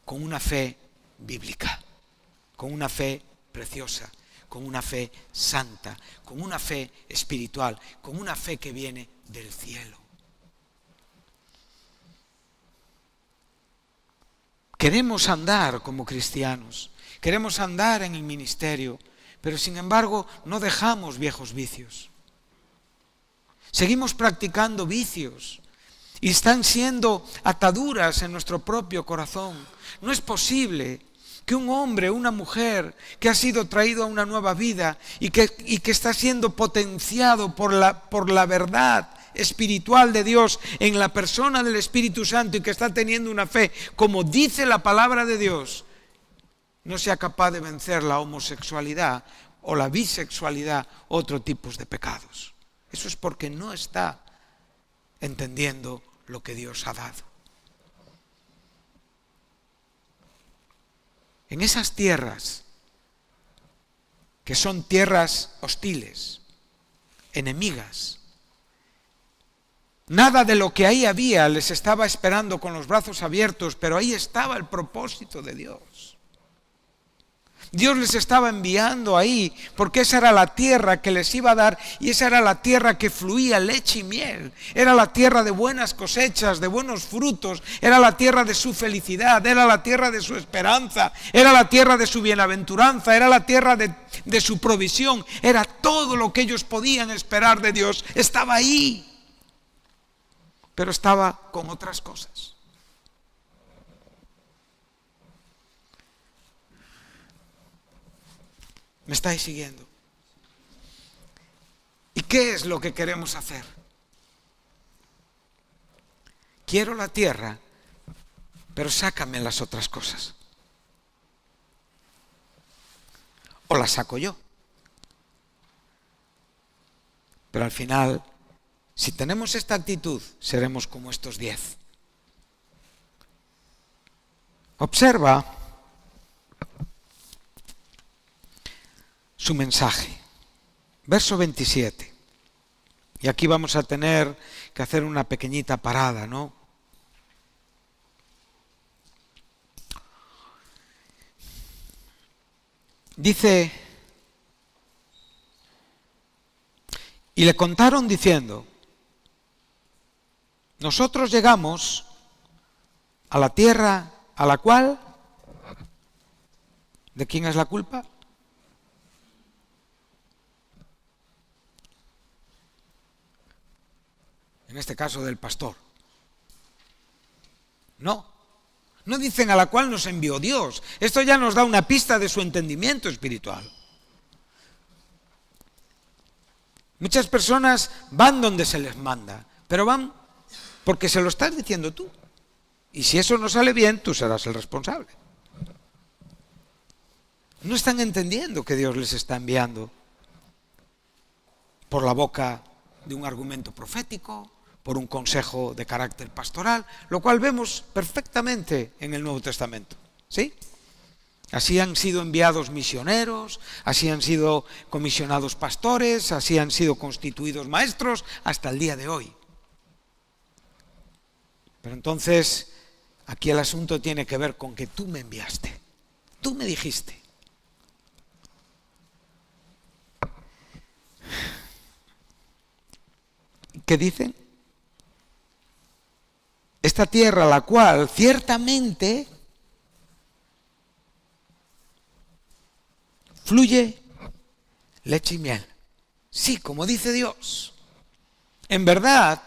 con una fe bíblica, con una fe preciosa, con una fe santa, con una fe espiritual, con una fe que viene del cielo. Queremos andar como cristianos, queremos andar en el ministerio, pero sin embargo no dejamos viejos vicios. Seguimos practicando vicios y están siendo ataduras en nuestro propio corazón. No es posible que un hombre, una mujer que ha sido traído a una nueva vida y que está siendo potenciado por la verdad espiritual de Dios en la persona del Espíritu Santo y que está teniendo una fe, como dice la palabra de Dios, no sea capaz de vencer la homosexualidad o la bisexualidad, otros tipos de pecados. Eso es porque no está entendiendo lo que Dios ha dado. En esas tierras, que son tierras hostiles, enemigas, nada de lo que ahí había les estaba esperando con los brazos abiertos, pero ahí estaba el propósito de Dios. Dios les estaba enviando ahí, porque esa era la tierra que les iba a dar, y esa era la tierra que fluía leche y miel. Era la tierra de buenas cosechas, de buenos frutos, era la tierra de su felicidad, era la tierra de su esperanza, era la tierra de su bienaventuranza, era la tierra de su provisión, era todo lo que ellos podían esperar de Dios, estaba ahí. Pero estaba con otras cosas. ¿Me estáis siguiendo? ¿Y qué es lo que queremos hacer? Quiero la tierra, pero sácame las otras cosas. O las saco yo. Pero al final, si tenemos esta actitud, seremos como estos 10. Observa su mensaje. Verso 27. Y aquí vamos a tener que hacer una pequeñita parada, ¿no? Dice, y le contaron diciendo, nosotros llegamos a la tierra a la cual, ¿de quién es la culpa? En este caso del pastor. No dicen a la cual nos envió Dios. Esto ya nos da una pista de su entendimiento espiritual. Muchas personas van donde se les manda, pero van porque se lo estás diciendo tú. Y si eso no sale bien, tú serás el responsable. No están entendiendo que Dios les está enviando por la boca de un argumento profético, por un consejo de carácter pastoral, lo cual vemos perfectamente en el Nuevo Testamento. ¿Sí? Así han sido enviados misioneros, así han sido comisionados pastores, así han sido constituidos maestros hasta el día de hoy. Pero entonces, aquí el asunto tiene que ver con que tú me enviaste, tú me dijiste. ¿Qué dicen? Esta tierra, la cual ciertamente fluye leche y miel. Sí, como dice Dios. En verdad,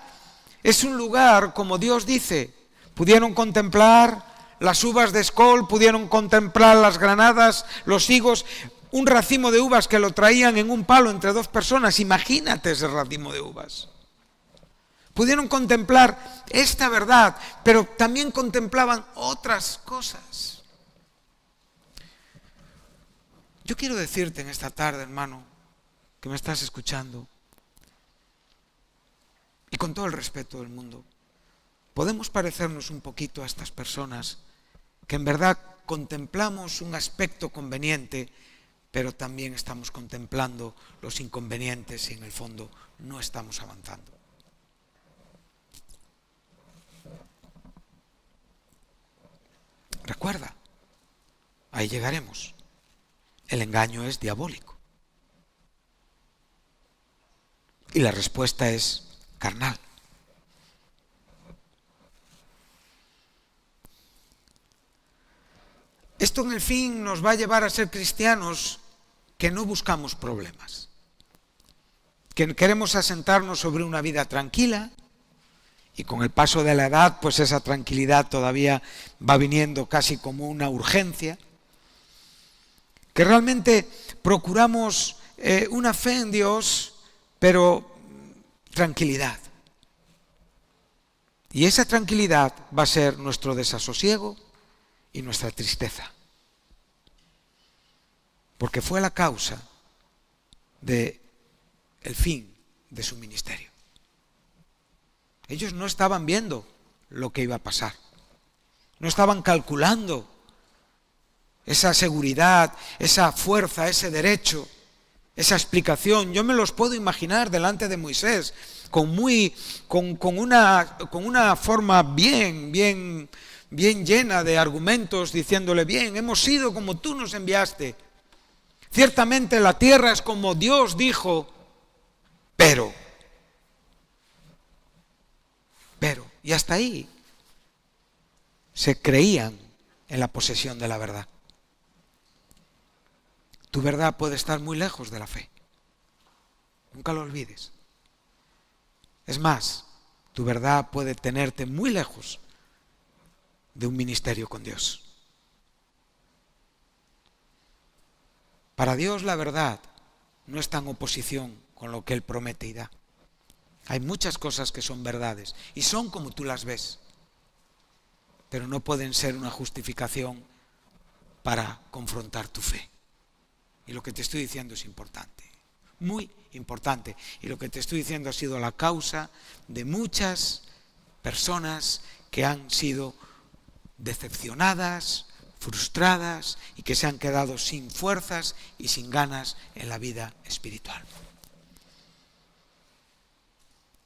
es un lugar, como Dios dice, pudieron contemplar las uvas de Escol, pudieron contemplar las granadas, los higos, un racimo de uvas que lo traían en un palo entre 2 personas. Imagínate ese racimo de uvas. Pudieron contemplar esta verdad, pero también contemplaban otras cosas. Yo quiero decirte en esta tarde, hermano, que me estás escuchando, y con todo el respeto del mundo, podemos parecernos un poquito a estas personas que en verdad contemplamos un aspecto conveniente, pero también estamos contemplando los inconvenientes y en el fondo no estamos avanzando. Recuerda, ahí llegaremos. El engaño es diabólico. Y la respuesta es carnal. Esto en el fin nos va a llevar a ser cristianos que no buscamos problemas, que queremos asentarnos sobre una vida tranquila, y con el paso de la edad, pues esa tranquilidad todavía va viniendo casi como una urgencia, que realmente procuramos una fe en Dios, pero tranquilidad. Y esa tranquilidad va a ser nuestro desasosiego y nuestra tristeza, porque fue la causa del fin de su ministerio. Ellos no estaban viendo lo que iba a pasar, no estaban calculando esa seguridad, esa fuerza, ese derecho, esa explicación. Yo me los puedo imaginar delante de Moisés con una forma bien llena de argumentos, diciéndole: bien, hemos sido como tú nos enviaste. Ciertamente la tierra es como Dios dijo, pero, y hasta ahí se creían en la posesión de la verdad. Tu verdad puede estar muy lejos de la fe. Nunca lo olvides. Es más, tu verdad puede tenerte muy lejos de un ministerio con Dios. Para Dios la verdad no está en oposición con lo que Él promete y da. Hay muchas cosas que son verdades y son como tú las ves, pero no pueden ser una justificación para confrontar tu fe. Y lo que te estoy diciendo es importante, muy importante. Y lo que te estoy diciendo ha sido la causa de muchas personas que han sido decepcionadas, frustradas y que se han quedado sin fuerzas y sin ganas en la vida espiritual.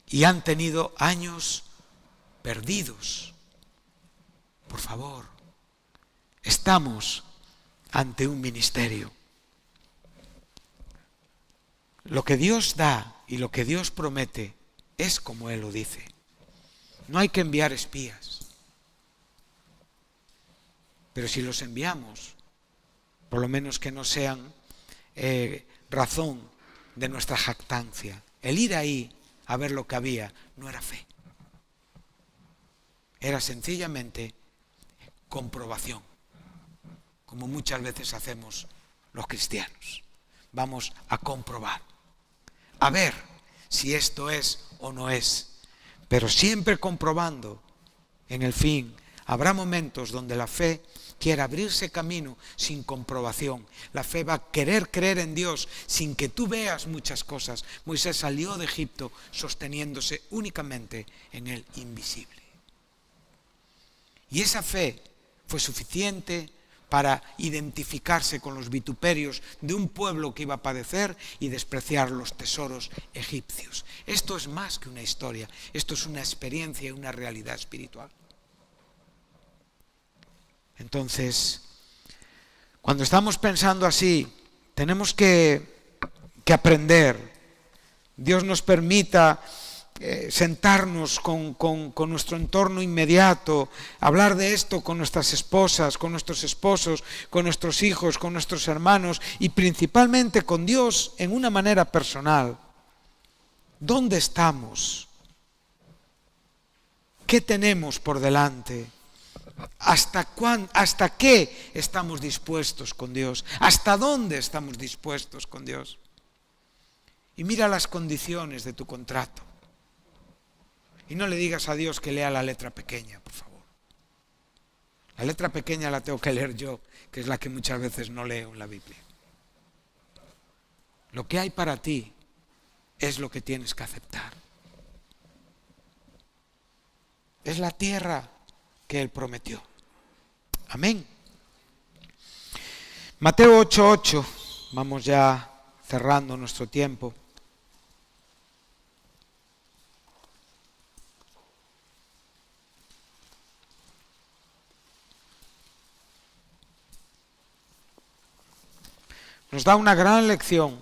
Y han tenido años perdidos. Por favor, estamos ante un ministerio. Lo que Dios da y lo que Dios promete es como Él lo dice. No hay que enviar espías. Pero si los enviamos, por lo menos que no sean razón de nuestra jactancia. El ir ahí a ver lo que había no era fe. Era sencillamente comprobación, como muchas veces hacemos los cristianos. Vamos a comprobar, a ver si esto es o no es, pero siempre comprobando. En el fin, habrá momentos donde la fe quiera abrirse camino sin comprobación. La fe va a querer creer en Dios sin que tú veas muchas cosas. Moisés salió de Egipto sosteniéndose únicamente en el invisible. Y esa fe fue suficiente para identificarse con los vituperios de un pueblo que iba a padecer y despreciar los tesoros egipcios. Esto es más que una historia, esto es una experiencia y una realidad espiritual. Entonces, cuando estamos pensando así, tenemos que aprender. Dios nos permita sentarnos con nuestro entorno inmediato, hablar de esto con nuestras esposas, con nuestros esposos, con nuestros hijos, con nuestros hermanos y principalmente con Dios en una manera personal. ¿Dónde estamos? ¿Qué tenemos por delante? ¿Hasta qué estamos dispuestos con Dios? ¿Hasta dónde estamos dispuestos con Dios? Y mira las condiciones de tu contrato. Y no le digas a Dios que lea la letra pequeña, por favor. La letra pequeña la tengo que leer yo, que es la que muchas veces no leo en la Biblia. Lo que hay para ti es lo que tienes que aceptar. Es la tierra que Él prometió. Amén. Mateo 8:8, vamos ya cerrando nuestro tiempo. Nos da una gran lección.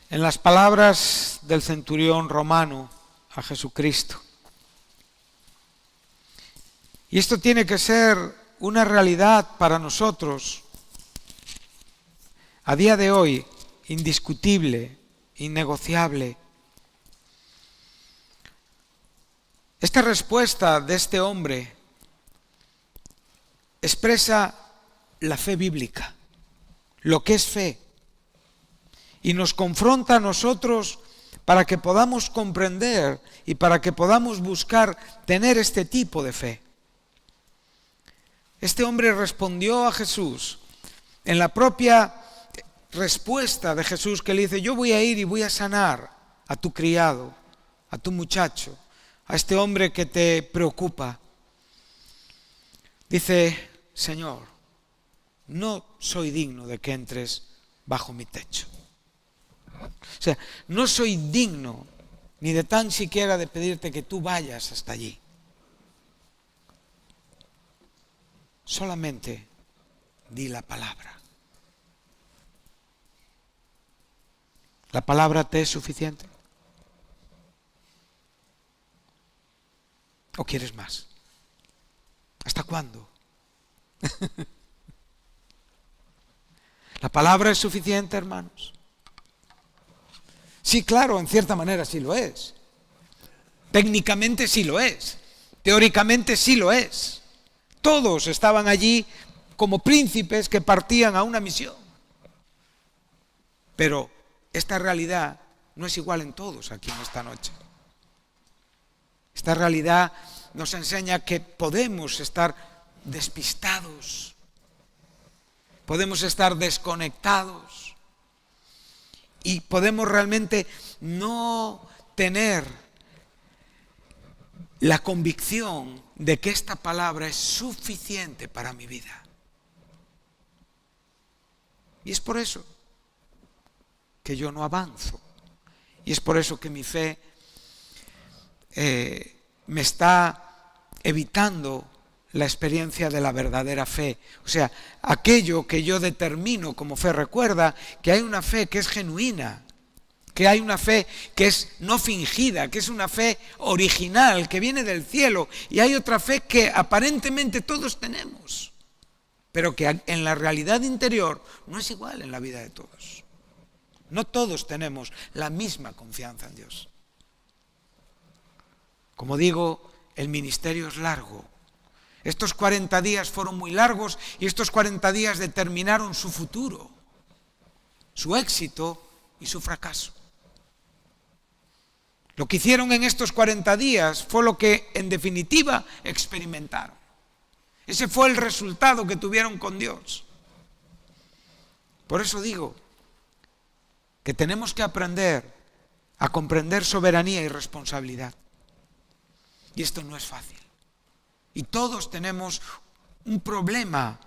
en las palabras del centurión romano a Jesucristo. Y esto tiene que ser una realidad para nosotros a día de hoy, indiscutible, innegociable. Esta respuesta de este hombre expresa la fe bíblica, lo que es fe, y nos confronta a nosotros para que podamos comprender y para que podamos buscar tener este tipo de fe. Este hombre respondió a Jesús en la propia respuesta de Jesús, que le dice: yo voy a ir y voy a sanar a tu criado, a tu muchacho, a este hombre que te preocupa. Dice: Señor, no soy digno de que entres bajo mi techo. O sea, no soy digno ni de tan siquiera de pedirte que tú vayas hasta allí. Solamente di la palabra. ¿La palabra te es suficiente? ¿O quieres más? ¿Hasta cuándo? ¿La palabra es suficiente, hermanos? Sí, claro, en cierta manera sí lo es. Técnicamente sí lo es. Teóricamente sí lo es. Todos estaban allí como príncipes que partían a una misión. Pero esta realidad no es igual en todos aquí en esta noche. Esta realidad nos enseña que podemos estar despistados, podemos estar desconectados y podemos realmente no tener la convicción de que esta palabra es suficiente para mi vida. Y es por eso que yo no avanzo. Y es por eso que mi fe me está evitando la experiencia de la verdadera fe. O sea, aquello que yo determino como fe. Recuerda que hay una fe que es genuina, que hay una fe que es no fingida, que es una fe original, que viene del cielo, y hay otra fe que aparentemente todos tenemos, pero que en la realidad interior no es igual en la vida de todos. No todos tenemos la misma confianza en Dios. Como digo, el ministerio es largo. Estos 40 días fueron muy largos y estos 40 días determinaron su futuro, su éxito y su fracaso. Lo que hicieron en estos 40 días fue lo que en definitiva experimentaron. Ese fue el resultado que tuvieron con Dios. Por eso digo que tenemos que aprender a comprender soberanía y responsabilidad. Y esto no es fácil. Y todos tenemos un problema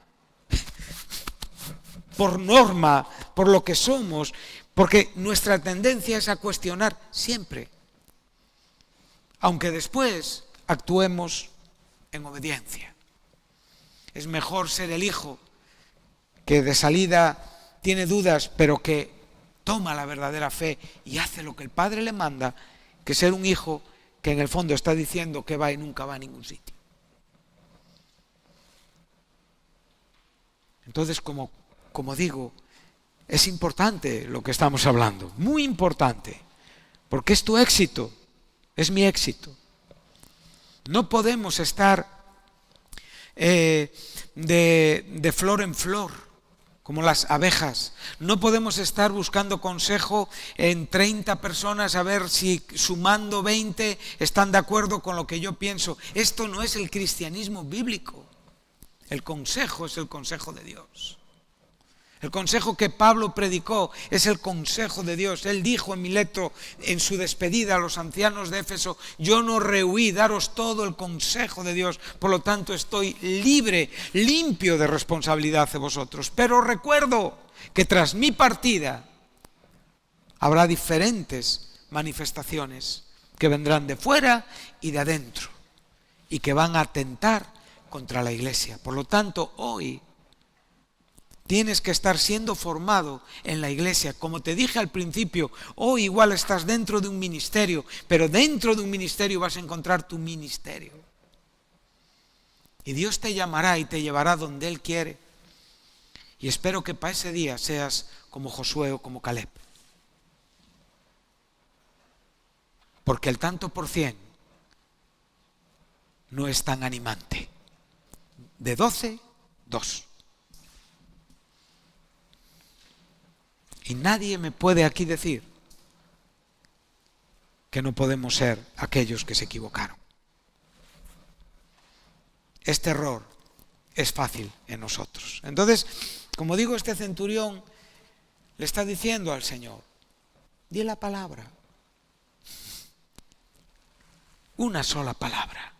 por norma, por lo que somos, porque nuestra tendencia es a cuestionar siempre, aunque después actuemos en obediencia. Es mejor ser el hijo que de salida tiene dudas, pero que toma la verdadera fe y hace lo que el padre le manda, que ser un hijo que en el fondo está diciendo que va y nunca va a ningún sitio. Entonces, como digo, es importante lo que estamos hablando, muy importante, porque es tu éxito, es mi éxito. No podemos estar de flor en flor, como las abejas. No podemos estar buscando consejo en 30 personas a ver si sumando 20 están de acuerdo con lo que yo pienso. Esto no es el cristianismo bíblico. El consejo es el consejo de Dios. El consejo que Pablo predicó es el consejo de Dios. Él dijo en Mileto, en su despedida a los ancianos de Éfeso: yo no rehuí daros todo el consejo de Dios, por lo tanto estoy libre, limpio de responsabilidad hacia vosotros. Pero recuerdo que tras mi partida habrá diferentes manifestaciones que vendrán de fuera y de adentro y que van a atentar contra la iglesia. Por lo tanto, hoy Tienes que estar siendo formado en la iglesia. Como te dije al principio, hoy igual estás dentro de un ministerio, pero dentro de un ministerio vas a encontrar tu ministerio. Y Dios te llamará y te llevará donde Él quiere. Y espero que para ese día seas como Josué o como Caleb. Porque el tanto por cien no es tan animante. De 12, 2. Y nadie me puede aquí decir que no podemos ser aquellos que se equivocaron. Este error es fácil en nosotros. Entonces, como digo, este centurión le está diciendo al Señor, di la palabra. Una sola palabra.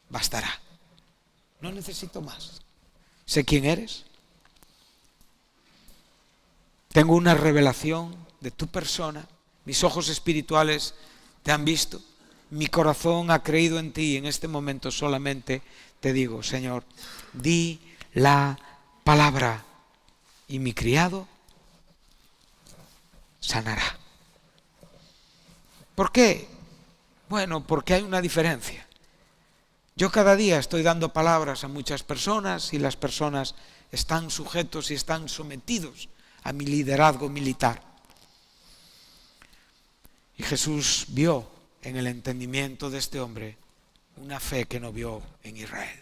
Bastará. No necesito más. Sé quién eres. Tengo una revelación de tu persona. Mis ojos espirituales te han visto. Mi corazón ha creído en ti y en este momento solamente te digo, Señor, di la palabra y mi criado sanará. ¿Por qué? Bueno, porque hay una diferencia. Yo cada día estoy dando palabras a muchas personas y las personas están sujetos y están sometidos a mi liderazgo militar. Y Jesús vio en el entendimiento de este hombre una fe que no vio en Israel.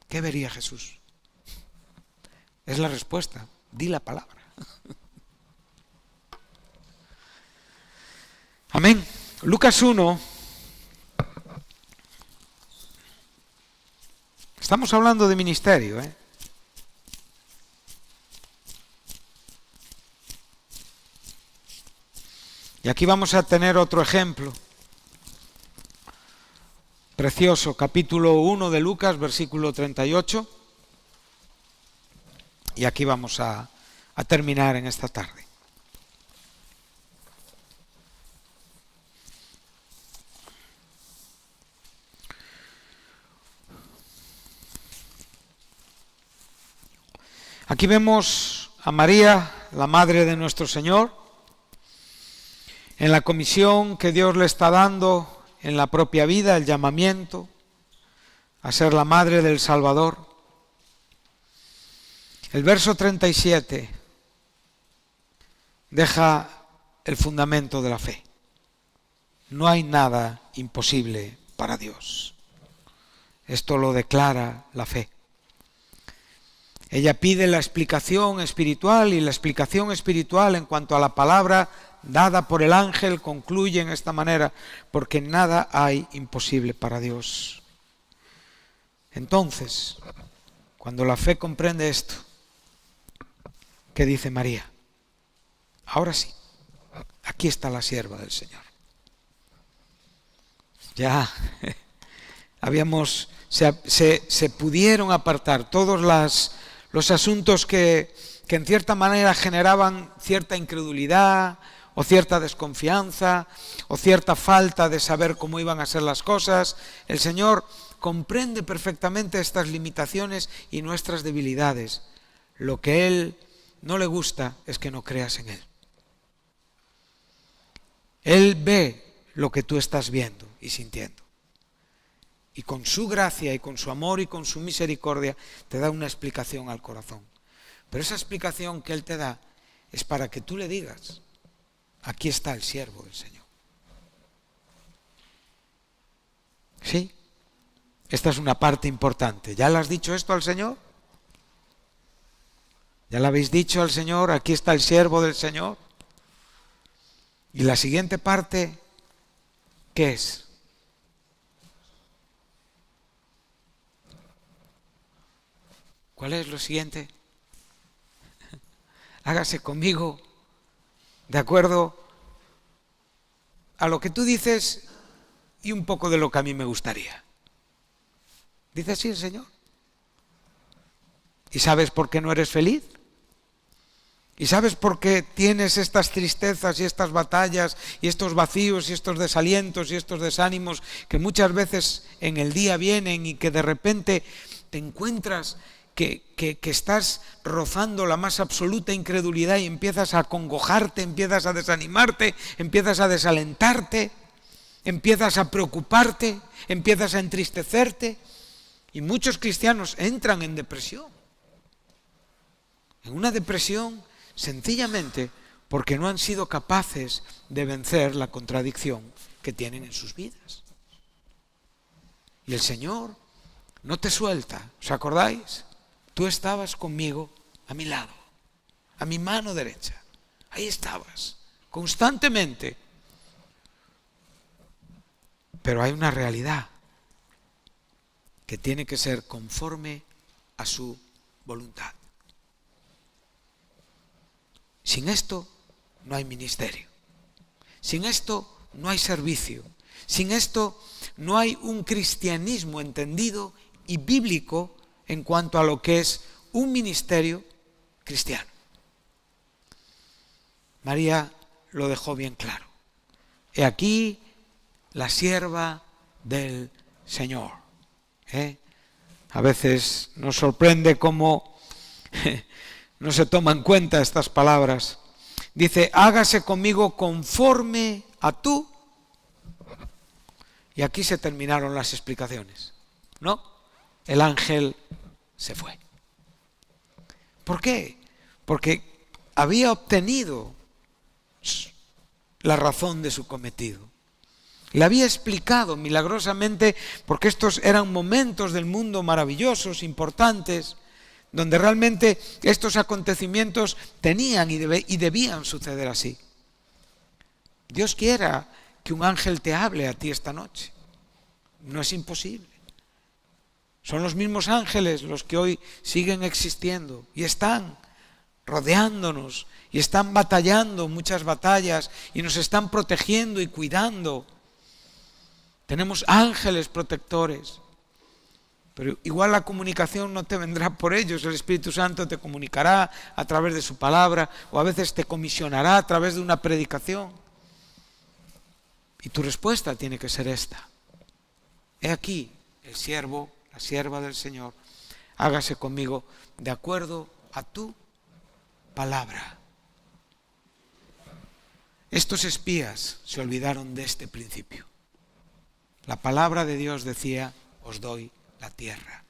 ¿Qué vería Jesús? Es la respuesta, di la palabra. Amén. Lucas 1. Estamos hablando de ministerio, ¿eh? Y aquí vamos a tener otro ejemplo precioso, capítulo 1 de Lucas, versículo 38. Y aquí vamos a terminar en esta tarde. Aquí vemos a María, la madre de nuestro Señor, en la comisión que Dios le está dando en la propia vida, el llamamiento a ser la madre del Salvador. El verso 37 deja el fundamento de la fe. No hay nada imposible para Dios. Esto lo declara la fe. Ella pide la explicación espiritual y la explicación espiritual en cuanto a la palabra dada por el ángel concluye en esta manera, porque nada hay imposible para Dios. Entonces, cuando la fe comprende esto, ¿qué dice María? Ahora sí, aquí está la sierva del Señor. Ya se pudieron apartar todos los asuntos que en cierta manera generaban cierta incredulidad o cierta desconfianza o cierta falta de saber cómo iban a ser las cosas. El Señor comprende perfectamente estas limitaciones y nuestras debilidades. Lo que a Él no le gusta es que no creas en Él. Él ve lo que tú estás viendo y sintiendo. Y con su gracia y con su amor y con su misericordia te da una explicación al corazón. Pero esa explicación que Él te da es para que tú le digas, aquí está el siervo del Señor. ¿Sí? Esta es una parte importante. ¿Ya le has dicho esto al Señor? ¿Ya le habéis dicho al Señor, aquí está el siervo del Señor? Y la siguiente parte, ¿qué es? ¿Cuál es lo siguiente? Hágase conmigo de acuerdo a lo que tú dices y un poco de lo que a mí me gustaría. ¿Dice así el Señor? ¿Y sabes por qué no eres feliz? ¿Y sabes por qué tienes estas tristezas y estas batallas y estos vacíos y estos desalientos y estos desánimos que muchas veces en el día vienen y que de repente te encuentras que estás rozando la más absoluta incredulidad y empiezas a acongojarte, empiezas a desanimarte, empiezas a desalentarte, empiezas a preocuparte, empiezas a entristecerte. Y muchos cristianos entran en depresión. En una depresión sencillamente porque no han sido capaces de vencer la contradicción que tienen en sus vidas. Y el Señor no te suelta. ¿Os acordáis? Tú estabas conmigo a mi lado, a mi mano derecha. Ahí estabas, constantemente. Pero hay una realidad que tiene que ser conforme a su voluntad. Sin esto no hay ministerio. Sin esto no hay servicio. Sin esto no hay un cristianismo entendido y bíblico en cuanto a lo que es un ministerio cristiano. María lo dejó bien claro. He aquí la sierva del Señor. A veces nos sorprende cómo no se toman en cuenta estas palabras. Dice, hágase conmigo conforme a tú. Y aquí se terminaron las explicaciones. ¿No? El ángel se fue. ¿Por qué? Porque había obtenido la razón de su cometido. Le había explicado milagrosamente, porque estos eran momentos del mundo maravillosos, importantes, donde realmente estos acontecimientos tenían y debían suceder así. Dios quiera que un ángel te hable a ti esta noche. No es imposible. Son los mismos ángeles los que hoy siguen existiendo y están rodeándonos y están batallando muchas batallas y nos están protegiendo y cuidando. Tenemos ángeles protectores. Pero igual la comunicación no te vendrá por ellos. El Espíritu Santo te comunicará a través de su palabra o a veces te comisionará a través de una predicación. Y tu respuesta tiene que ser esta. He aquí el siervo, la sierva del Señor, hágase conmigo de acuerdo a tu palabra. Estos espías se olvidaron de este principio. La palabra de Dios decía, os doy la tierra.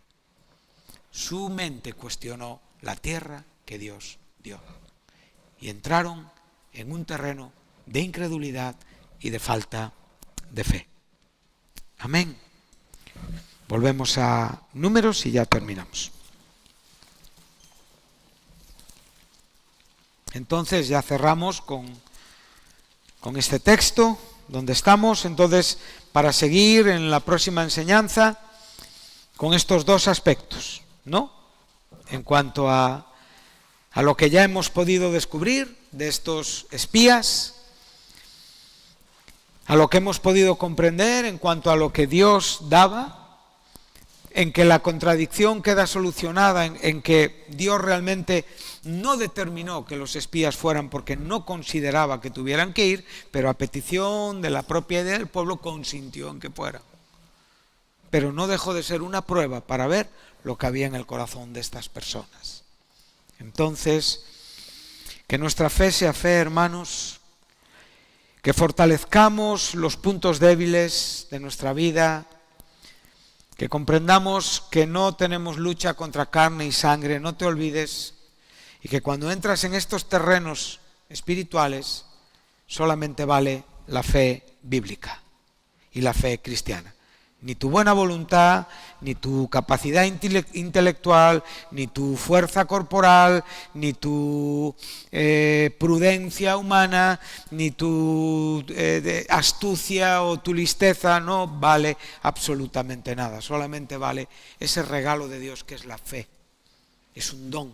Su mente cuestionó la tierra que Dios dio. Y entraron en un terreno de incredulidad y de falta de fe. Amén. Volvemos a Números y ya terminamos. Entonces ya cerramos con este texto donde estamos. Entonces, para seguir en la próxima enseñanza con estos dos aspectos, ¿no? En cuanto a lo que ya hemos podido descubrir de estos espías, a lo que hemos podido comprender en cuanto a lo que Dios daba, en que la contradicción queda solucionada, en que Dios realmente no determinó que los espías fueran porque no consideraba que tuvieran que ir, pero a petición de la propia idea del pueblo consintió en que fueran. Pero no dejó de ser una prueba para ver lo que había en el corazón de estas personas. Entonces, que nuestra fe sea fe, hermanos, que fortalezcamos los puntos débiles de nuestra vida, que comprendamos que no tenemos lucha contra carne y sangre, no te olvides, y que cuando entras en estos terrenos espirituales solamente vale la fe bíblica y la fe cristiana. Ni tu buena voluntad, ni tu capacidad intelectual, ni tu fuerza corporal, ni tu prudencia humana, ni tu astucia o tu listeza, no vale absolutamente nada. Solamente vale ese regalo de Dios que es la fe. Es un don,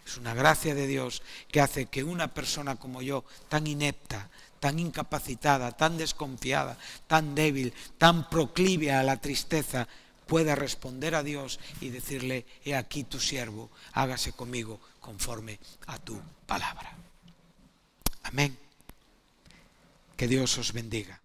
es una gracia de Dios que hace que una persona como yo, tan inepta, tan incapacitada, tan desconfiada, tan débil, tan proclive a la tristeza, pueda responder a Dios y decirle, he aquí tu siervo, hágase conmigo conforme a tu palabra. Amén. Que Dios os bendiga.